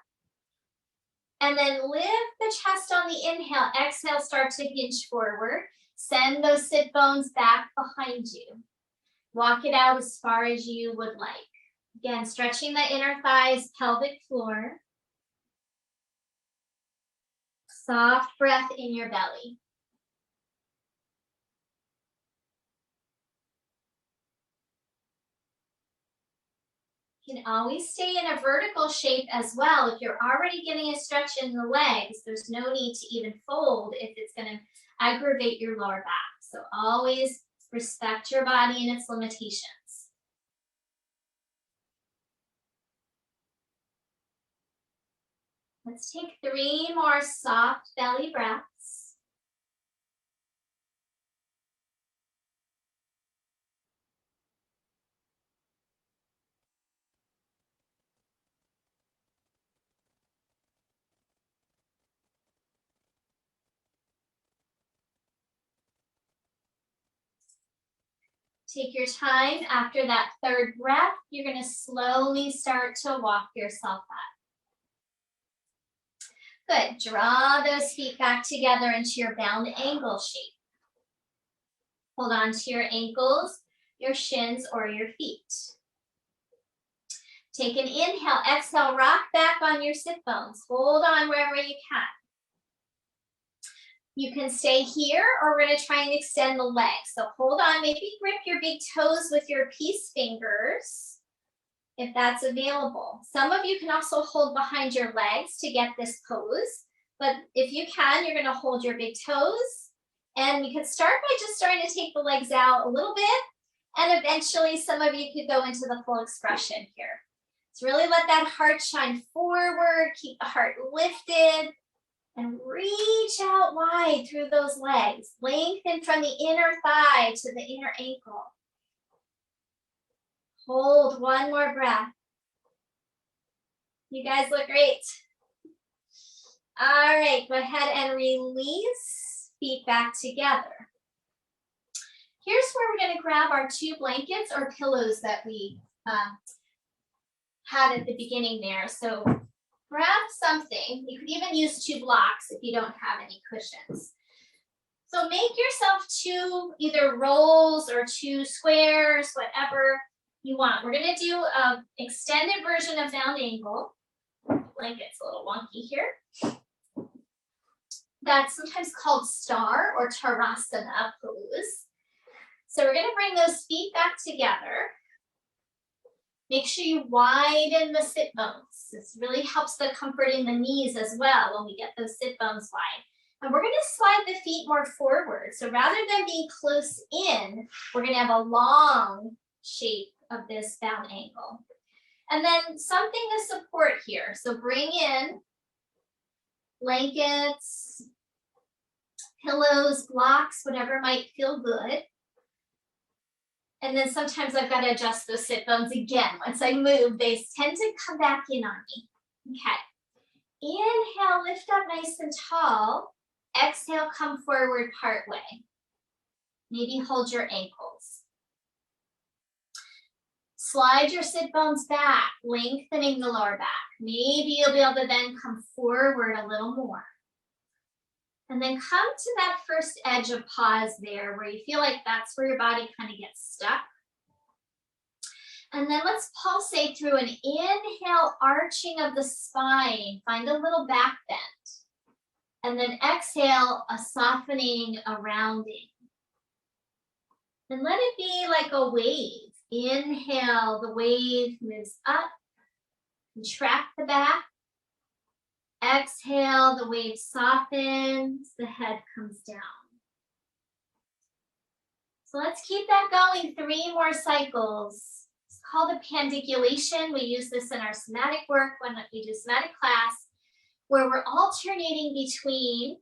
And then lift the chest on the inhale. Exhale, start to hinge forward. Send those sit bones back behind you. Walk it out as far as you would like. Again, stretching the inner thighs, pelvic floor. Soft breath in your belly. You can always stay in a vertical shape as well. If you're already getting a stretch in the legs, there's no need to even fold if it's going to aggravate your lower back. So always respect your body and its limitations. Let's take 3 more soft belly breaths. Take your time. After that 3rd breath, you're going to slowly start to walk yourself up. Good. Draw those feet back together into your bound angle shape. Hold on to your ankles, your shins, or your feet. Take an inhale. Exhale, rock back on your sit bones. Hold on wherever you can. You can stay here, or we're going to try and extend the legs. So hold on, maybe grip your big toes with your peace fingers, if that's available. Some of you can also hold behind your legs to get this pose, but if you can, you're going to hold your big toes, and you can start by just starting to take the legs out a little bit, and eventually some of you could go into the full expression here. So really let that heart shine forward, keep the heart lifted, and reach out wide through those legs. Lengthen from the inner thigh to the inner ankle. Hold 1 more breath. You guys look great. All right, go ahead and release. Feet back together. Here's where we're going to grab our 2 blankets or pillows that we had at the beginning there. So grab something. You could even use 2 blocks if you don't have any cushions. So make yourself 2 either rolls or 2 squares, whatever you want. We're going to do an extended version of bound angle. Blanket's a little wonky here. That's sometimes called star or Tarasana pose. So we're going to bring those feet back together. Make sure you widen the sit bones. This really helps the comfort in the knees as well when we get those sit bones wide. And we're going to slide the feet more forward. So rather than being close in, we're going to have a long shape of this bound angle. And then something to support here. So bring in blankets, pillows, blocks, whatever might feel good. And then sometimes I've got to adjust those sit bones again. Once I move, they tend to come back in on me. Okay. Inhale, lift up nice and tall. Exhale, come forward part way. Maybe hold your ankles. Slide your sit bones back, lengthening the lower back. Maybe you'll be able to then come forward a little more. And then come to that first edge of pause there where you feel like that's where your body kind of gets stuck. And then let's pulsate through an inhale, arching of the spine. Find a little back bend. And then exhale, a softening, a rounding. And let it be like a wave. Inhale, the wave moves up. Contract the back. Exhale, the wave softens, the head comes down. So let's keep that going 3 more cycles. It's called a pandiculation. We use this in our somatic work when we do somatic class, where we're alternating between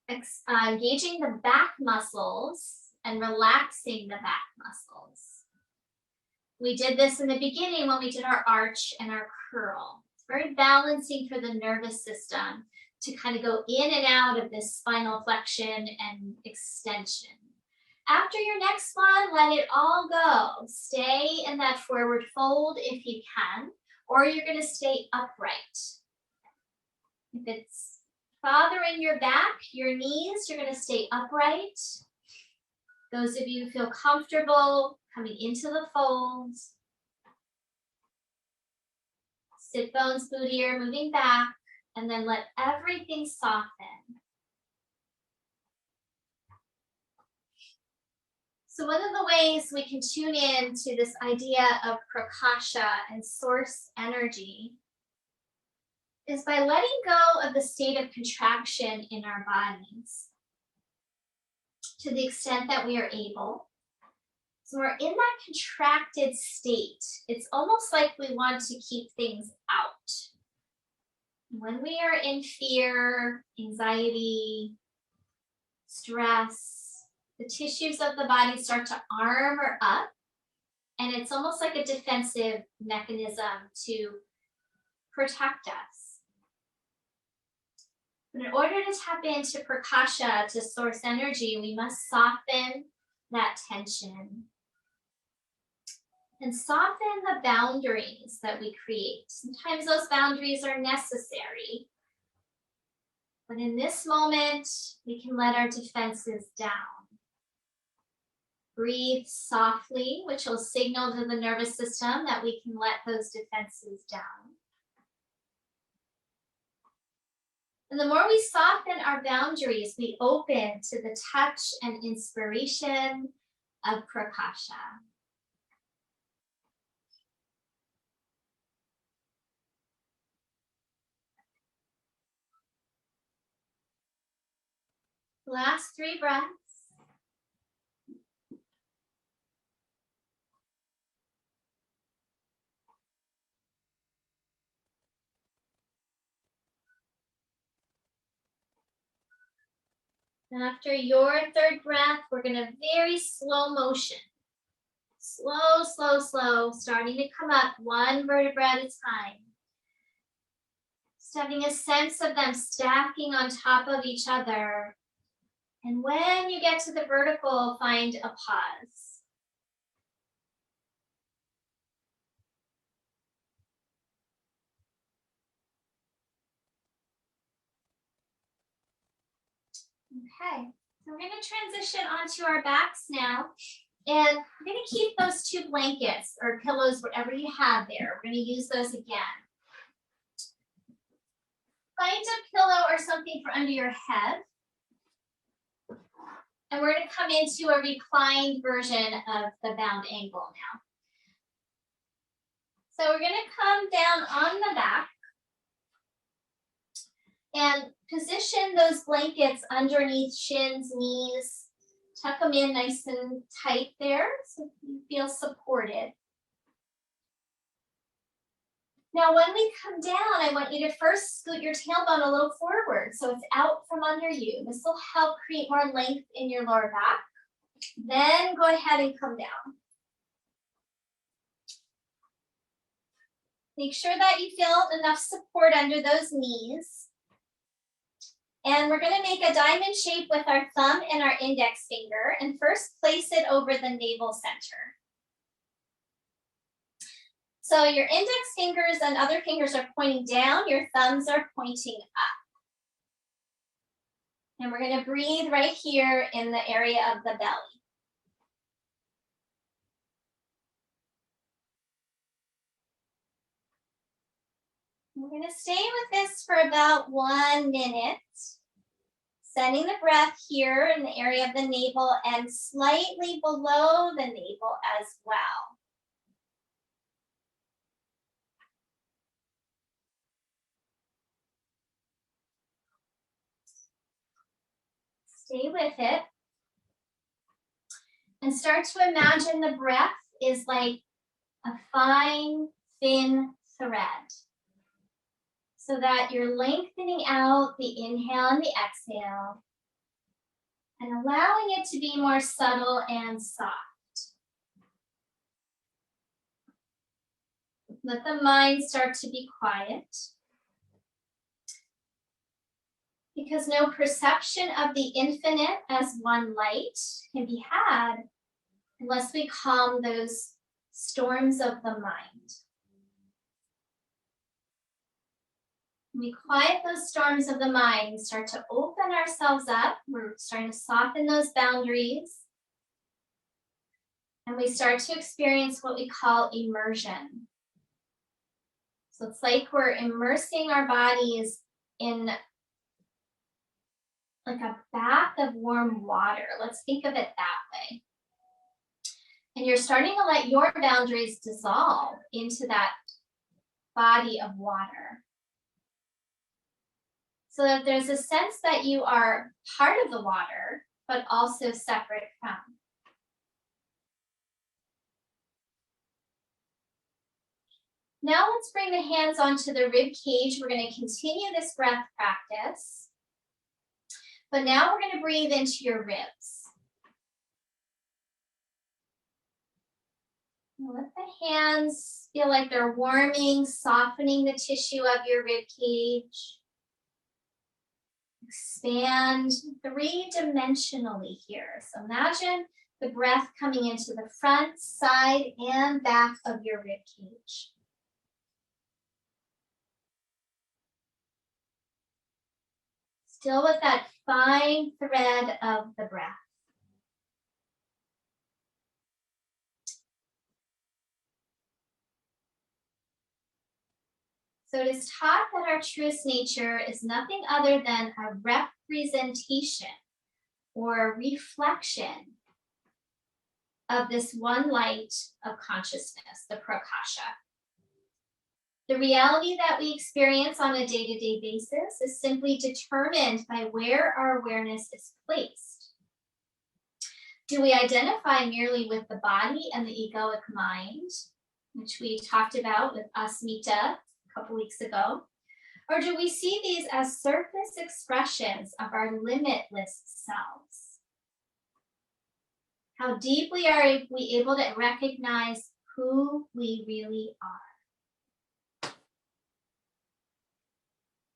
engaging the back muscles and relaxing the back muscles. We did this in the beginning when we did our arch and our curl. Very balancing for the nervous system. to kind of go in and out of this spinal flexion and extension. After your next one, let it all go. Stay in that forward fold if you can, or you're going to stay upright. If it's bothering your back, your knees, you're going to stay upright. Those of you who feel comfortable coming into the folds. Sit bones, bootier, moving back, and then let everything soften. So one of the ways we can tune in to this idea of prakasha and source energy is by letting go of the state of contraction in our bodies to the extent that we are able. So we're in that contracted state. It's almost like we want to keep things out. When we are in fear, anxiety, stress, the tissues of the body start to armor up, and it's almost like a defensive mechanism to protect us. But in order to tap into prakasha, to source energy, we must soften that tension and soften the boundaries that we create. Sometimes those boundaries are necessary, but in this moment, we can let our defenses down. Breathe softly, which will signal to the nervous system that we can let those defenses down. And the more we soften our boundaries, we open to the touch and inspiration of prakasha. Last 3 breaths. And after your 3rd breath, we're going to very slow motion. Slow, slow, slow, starting to come up 1 vertebra at a time. Just having a sense of them stacking on top of each other. And when you get to the vertical, find a pause. Okay, so we're going to transition onto our backs now. And we're going to keep those 2 blankets or pillows, whatever you have there. We're going to use those again. Find a pillow or something for under your head. And we're going to come into a reclined version of the bound angle now. So we're going to come down on the back and position those blankets underneath shins, knees. Tuck them in nice and tight there so you feel supported. Now, when we come down, I want you to first scoot your tailbone a little forward so it's out from under you. This will help create more length in your lower back. Then go ahead and come down. Make sure that you feel enough support under those knees. And we're going to make a diamond shape with our thumb and our index finger, and first place it over the navel center. So your index fingers and other fingers are pointing down, your thumbs are pointing up. And we're going to breathe right here in the area of the belly. We're going to stay with this for about 1 minute. Sending the breath here in the area of the navel and slightly below the navel as well. Stay with it. And start to imagine the breath is like a fine, thin thread. So that you're lengthening out the inhale and the exhale and allowing it to be more subtle and soft. Let the mind start to be quiet. Because no perception of the infinite as one light can be had unless we calm those storms of the mind. When we quiet those storms of the mind, we start to open ourselves up. We're starting to soften those boundaries. And we start to experience what we call immersion. So it's like we're immersing our bodies in like a bath of warm water. Let's think of it that way. And you're starting to let your boundaries dissolve into that body of water. So that there's a sense that you are part of the water, but also separate from. Now let's bring the hands onto the rib cage. We're going to continue this breath practice. But now we're going to breathe into your ribs. Let the hands feel like they're warming, softening the tissue of your rib cage. Expand three-dimensionally here. So imagine the breath coming into the front, side, and back of your rib cage. Still with that fine thread of the breath. So it is taught that our truest nature is nothing other than a representation or a reflection of this one light of consciousness, the Prakasha. The reality that we experience on a day-to-day basis is simply determined by where our awareness is placed. Do we identify merely with the body and the egoic mind, which we talked about with Asmita a couple weeks ago? Or do we see these as surface expressions of our limitless selves? How deeply are we able to recognize who we really are?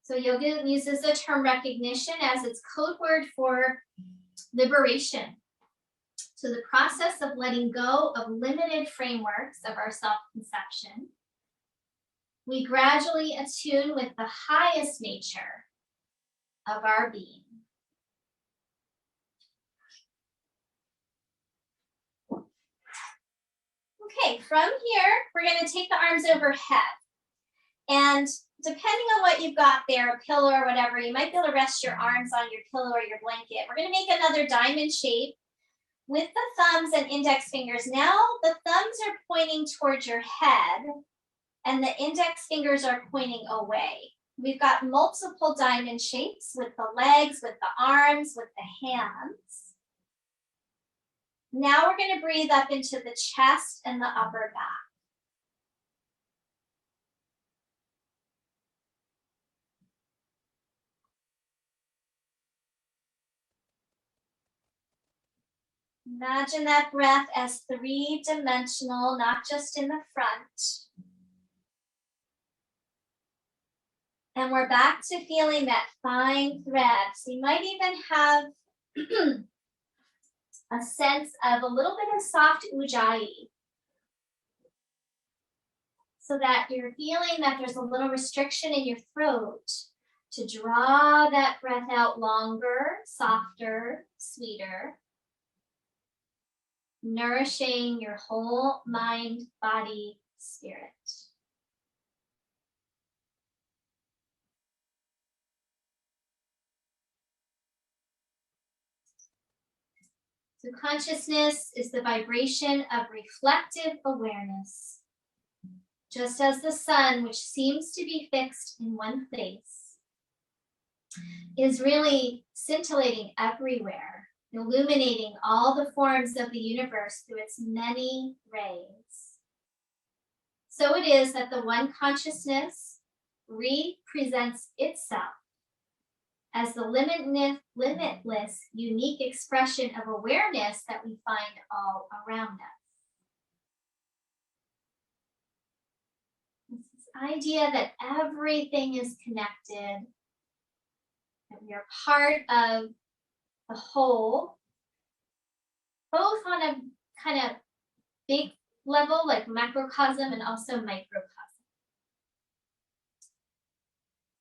So yoga uses the term recognition as its code word for liberation. So the process of letting go of limited frameworks of our self-conception, we gradually attune with the highest nature of our being. Okay, from here, we're going to take the arms overhead. And depending on what you've got there, a pillow or whatever, you might be able to rest your arms on your pillow or your blanket. We're going to make another diamond shape with the thumbs and index fingers. Now the thumbs are pointing towards your head and the index fingers are pointing away. We've got multiple diamond shapes with the legs, with the arms, with the hands. Now we're going to breathe up into the chest and the upper back. Imagine that breath as three-dimensional, not just in the front. And we're back to feeling that fine thread. So you might even have a sense of a little bit of soft ujjayi. So that you're feeling that there's a little restriction in your throat to draw that breath out longer, softer, sweeter. Nourishing your whole mind, body, spirit. So consciousness is the vibration of reflective awareness. Just as the sun, which seems to be fixed in one place, is really scintillating everywhere, illuminating all the forms of the universe through its many rays. So it is that the one consciousness represents itself as the limitless, unique expression of awareness that we find all around us. It's this idea that everything is connected that we are part of the whole, both on a kind of big level, like macrocosm, and also microcosm.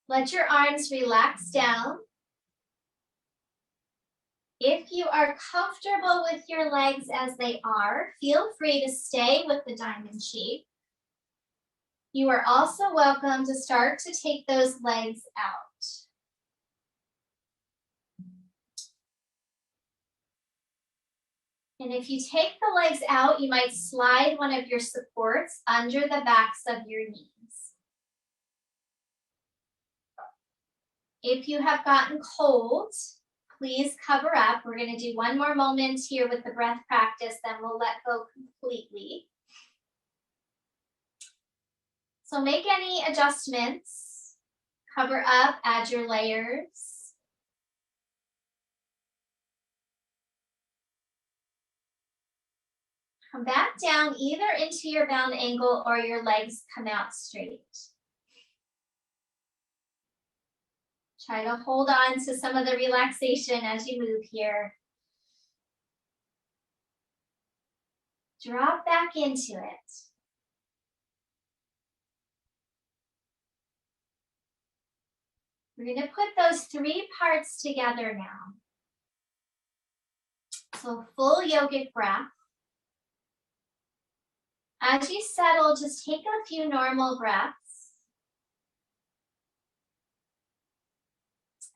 Let your arms relax down. If you are comfortable with your legs as they are, feel free to stay with the diamond shape. You are also welcome to start to take those legs out. And if you take the legs out, you might slide one of your supports under the backs of your knees. If you have gotten cold, please cover up. We're going to do one more moment here with the breath practice, then we'll let go completely. So make any adjustments, cover up, add your layers. Come back down either into your bound angle or your legs come out straight. Try to hold on to some of the relaxation as you move here. Drop back into it. We're going to put those three parts together now. So full yogic breath. As you settle, just take a few normal breaths.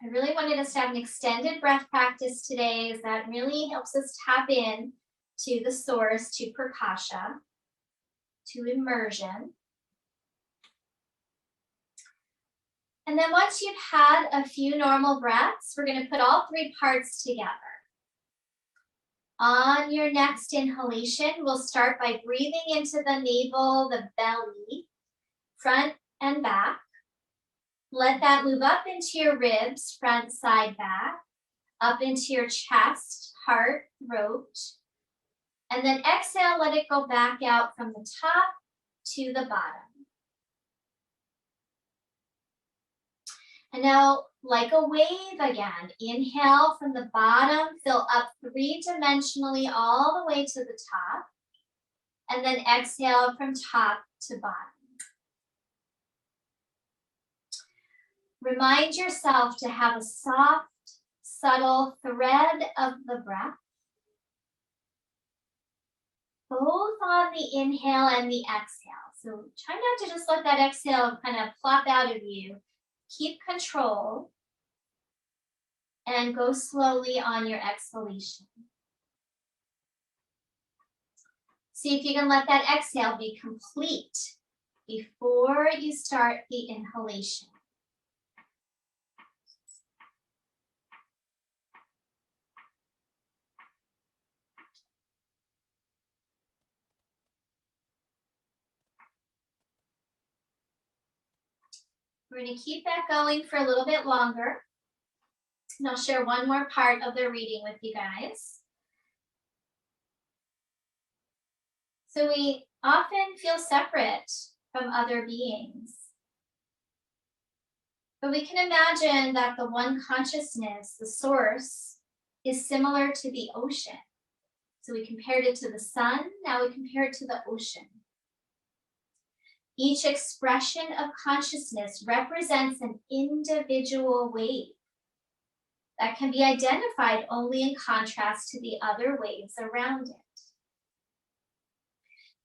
I really wanted us to have an extended breath practice today, as that really helps us tap in to the source, to prakasha, to immersion. And then once you've had a few normal breaths, we're going to put all three parts together. On your next inhalation, we'll start by breathing into the navel, the belly, front and back. Let that move up into your ribs, front, side, back, up into your chest, heart, throat. And then exhale, let it go back out from the top to the bottom. And now, like a wave again, inhale from the bottom, fill up three-dimensionally all the way to the top. And then exhale from top to bottom. Remind yourself to have a soft, subtle thread of the breath, both on the inhale and the exhale. So try not to just let that exhale kind of plop out of you. Keep control and go slowly on your exhalation. See if you can let that exhale be complete before you start the inhalation. We're going to keep that going for a little bit longer. And I'll share one more part of the reading with you guys. So we often feel separate from other beings. But we can imagine that the one consciousness, the source, is similar to the ocean. So we compared it to the sun, now we compare it to the ocean. Each expression of consciousness represents an individual wave that can be identified only in contrast to the other waves around it.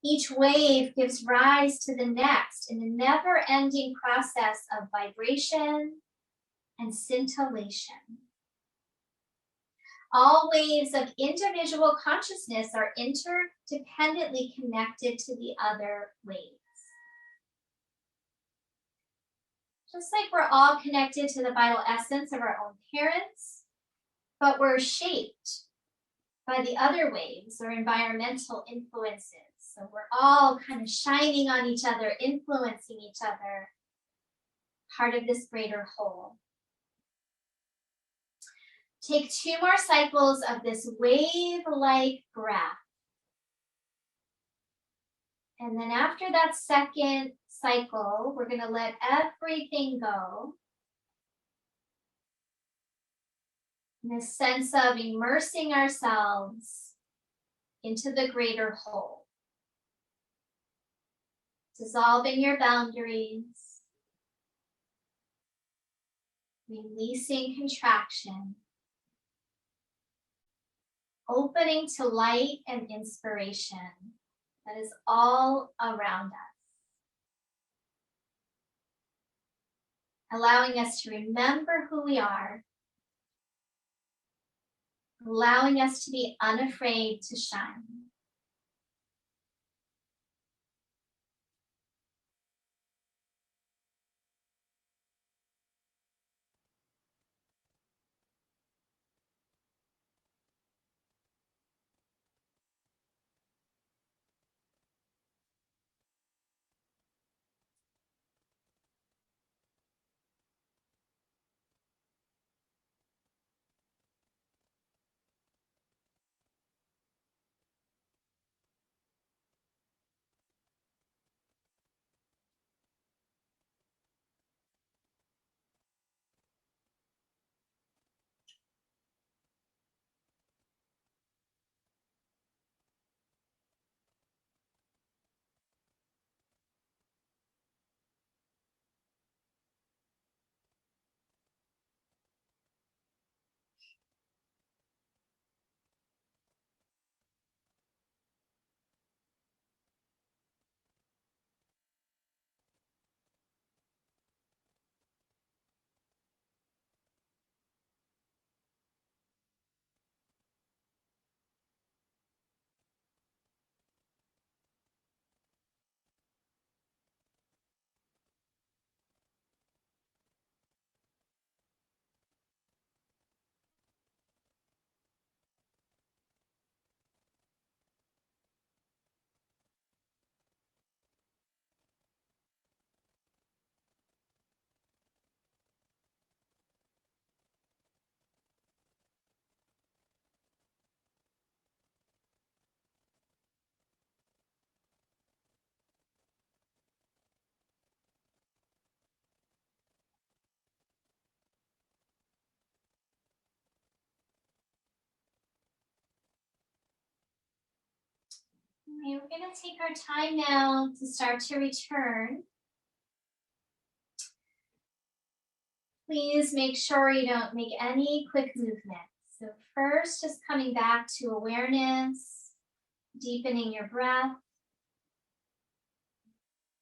Each wave gives rise to the next in a never-ending process of vibration and scintillation. All waves of individual consciousness are interdependently connected to the other waves. Just like we're all connected to the vital essence of our own parents, but we're shaped by the other waves or environmental influences. So we're all kind of shining on each other, influencing each other, part of this greater whole. Take 2 more cycles of this wave-like breath. And then after that second cycle, we're going to let everything go. in this sense of immersing ourselves into the greater whole. Dissolving your boundaries, releasing contraction, opening to light and inspiration that is all around us. Allowing us to remember who we are, allowing us to be unafraid to shine. Okay, we're going to take our time now to start to return. Please make sure you don't make any quick movements. So first, just coming back to awareness, deepening your breath,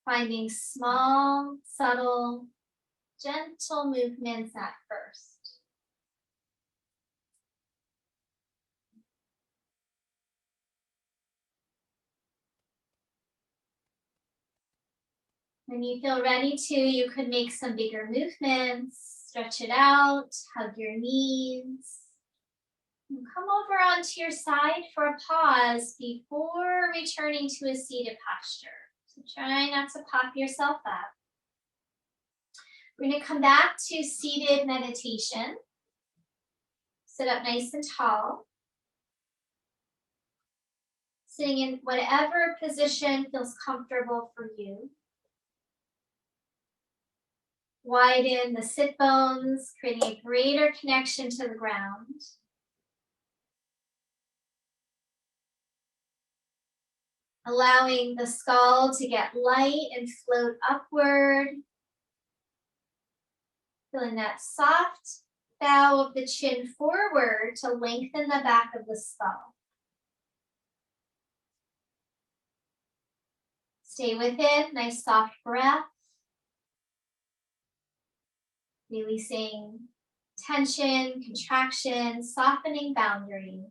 finding small, subtle, gentle movements at first. When you feel ready to, you could make some bigger movements, stretch it out, hug your knees. And come over onto your side for a pause before returning to a seated posture. So try not to pop yourself up. We're going to come back to seated meditation. Sit up nice and tall. Sitting in whatever position feels comfortable for you. Widen the sit bones, creating a greater connection to the ground. Allowing the skull to get light and float upward. Feeling that soft bow of the chin forward to lengthen the back of the skull. Stay with it, nice soft breath. Releasing tension, contraction, softening boundaries.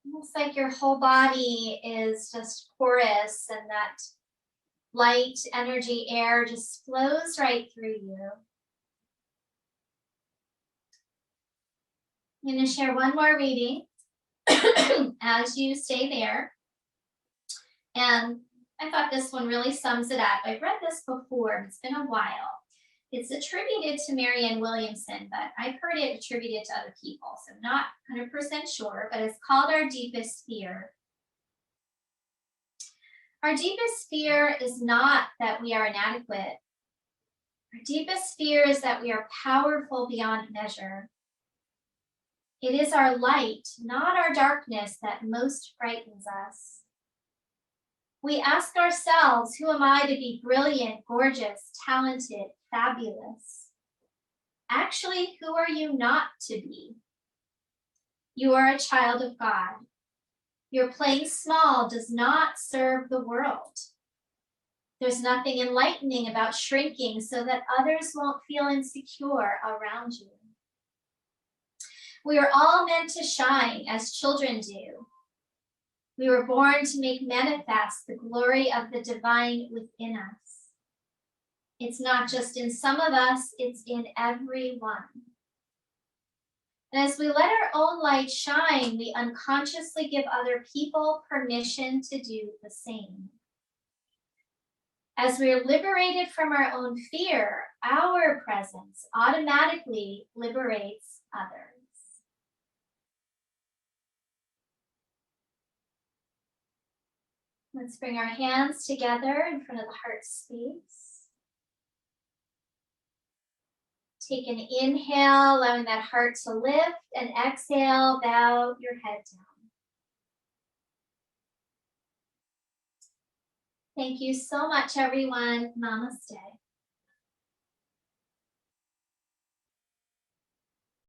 Almost like your whole body is just porous and that light, energy, air just flows right through you. I'm going to share one more reading as you stay there. And I thought this one really sums it up. I've read this before, it's been a while. It's attributed to Marianne Williamson, but I've heard it attributed to other people, so not 100% sure, but it's called Our Deepest Fear. Our deepest fear is not that we are inadequate. Our deepest fear is that we are powerful beyond measure. It is our light, not our darkness, that most frightens us. We ask ourselves, who am I to be brilliant, gorgeous, talented, fabulous? Actually, who are you not to be? You are a child of God. Your playing small does not serve the world. There's nothing enlightening about shrinking so that others won't feel insecure around you. We are all meant to shine as children do. We were born to make manifest the glory of the divine within us. It's not just in some of us, it's in everyone. And as we let our own light shine, we unconsciously give other people permission to do the same. As we are liberated from our own fear, our presence automatically liberates others. Let's bring our hands together in front of the heart space. Take an inhale, allowing that heart to lift, and exhale, bow your head down. Thank you so much, everyone. Namaste.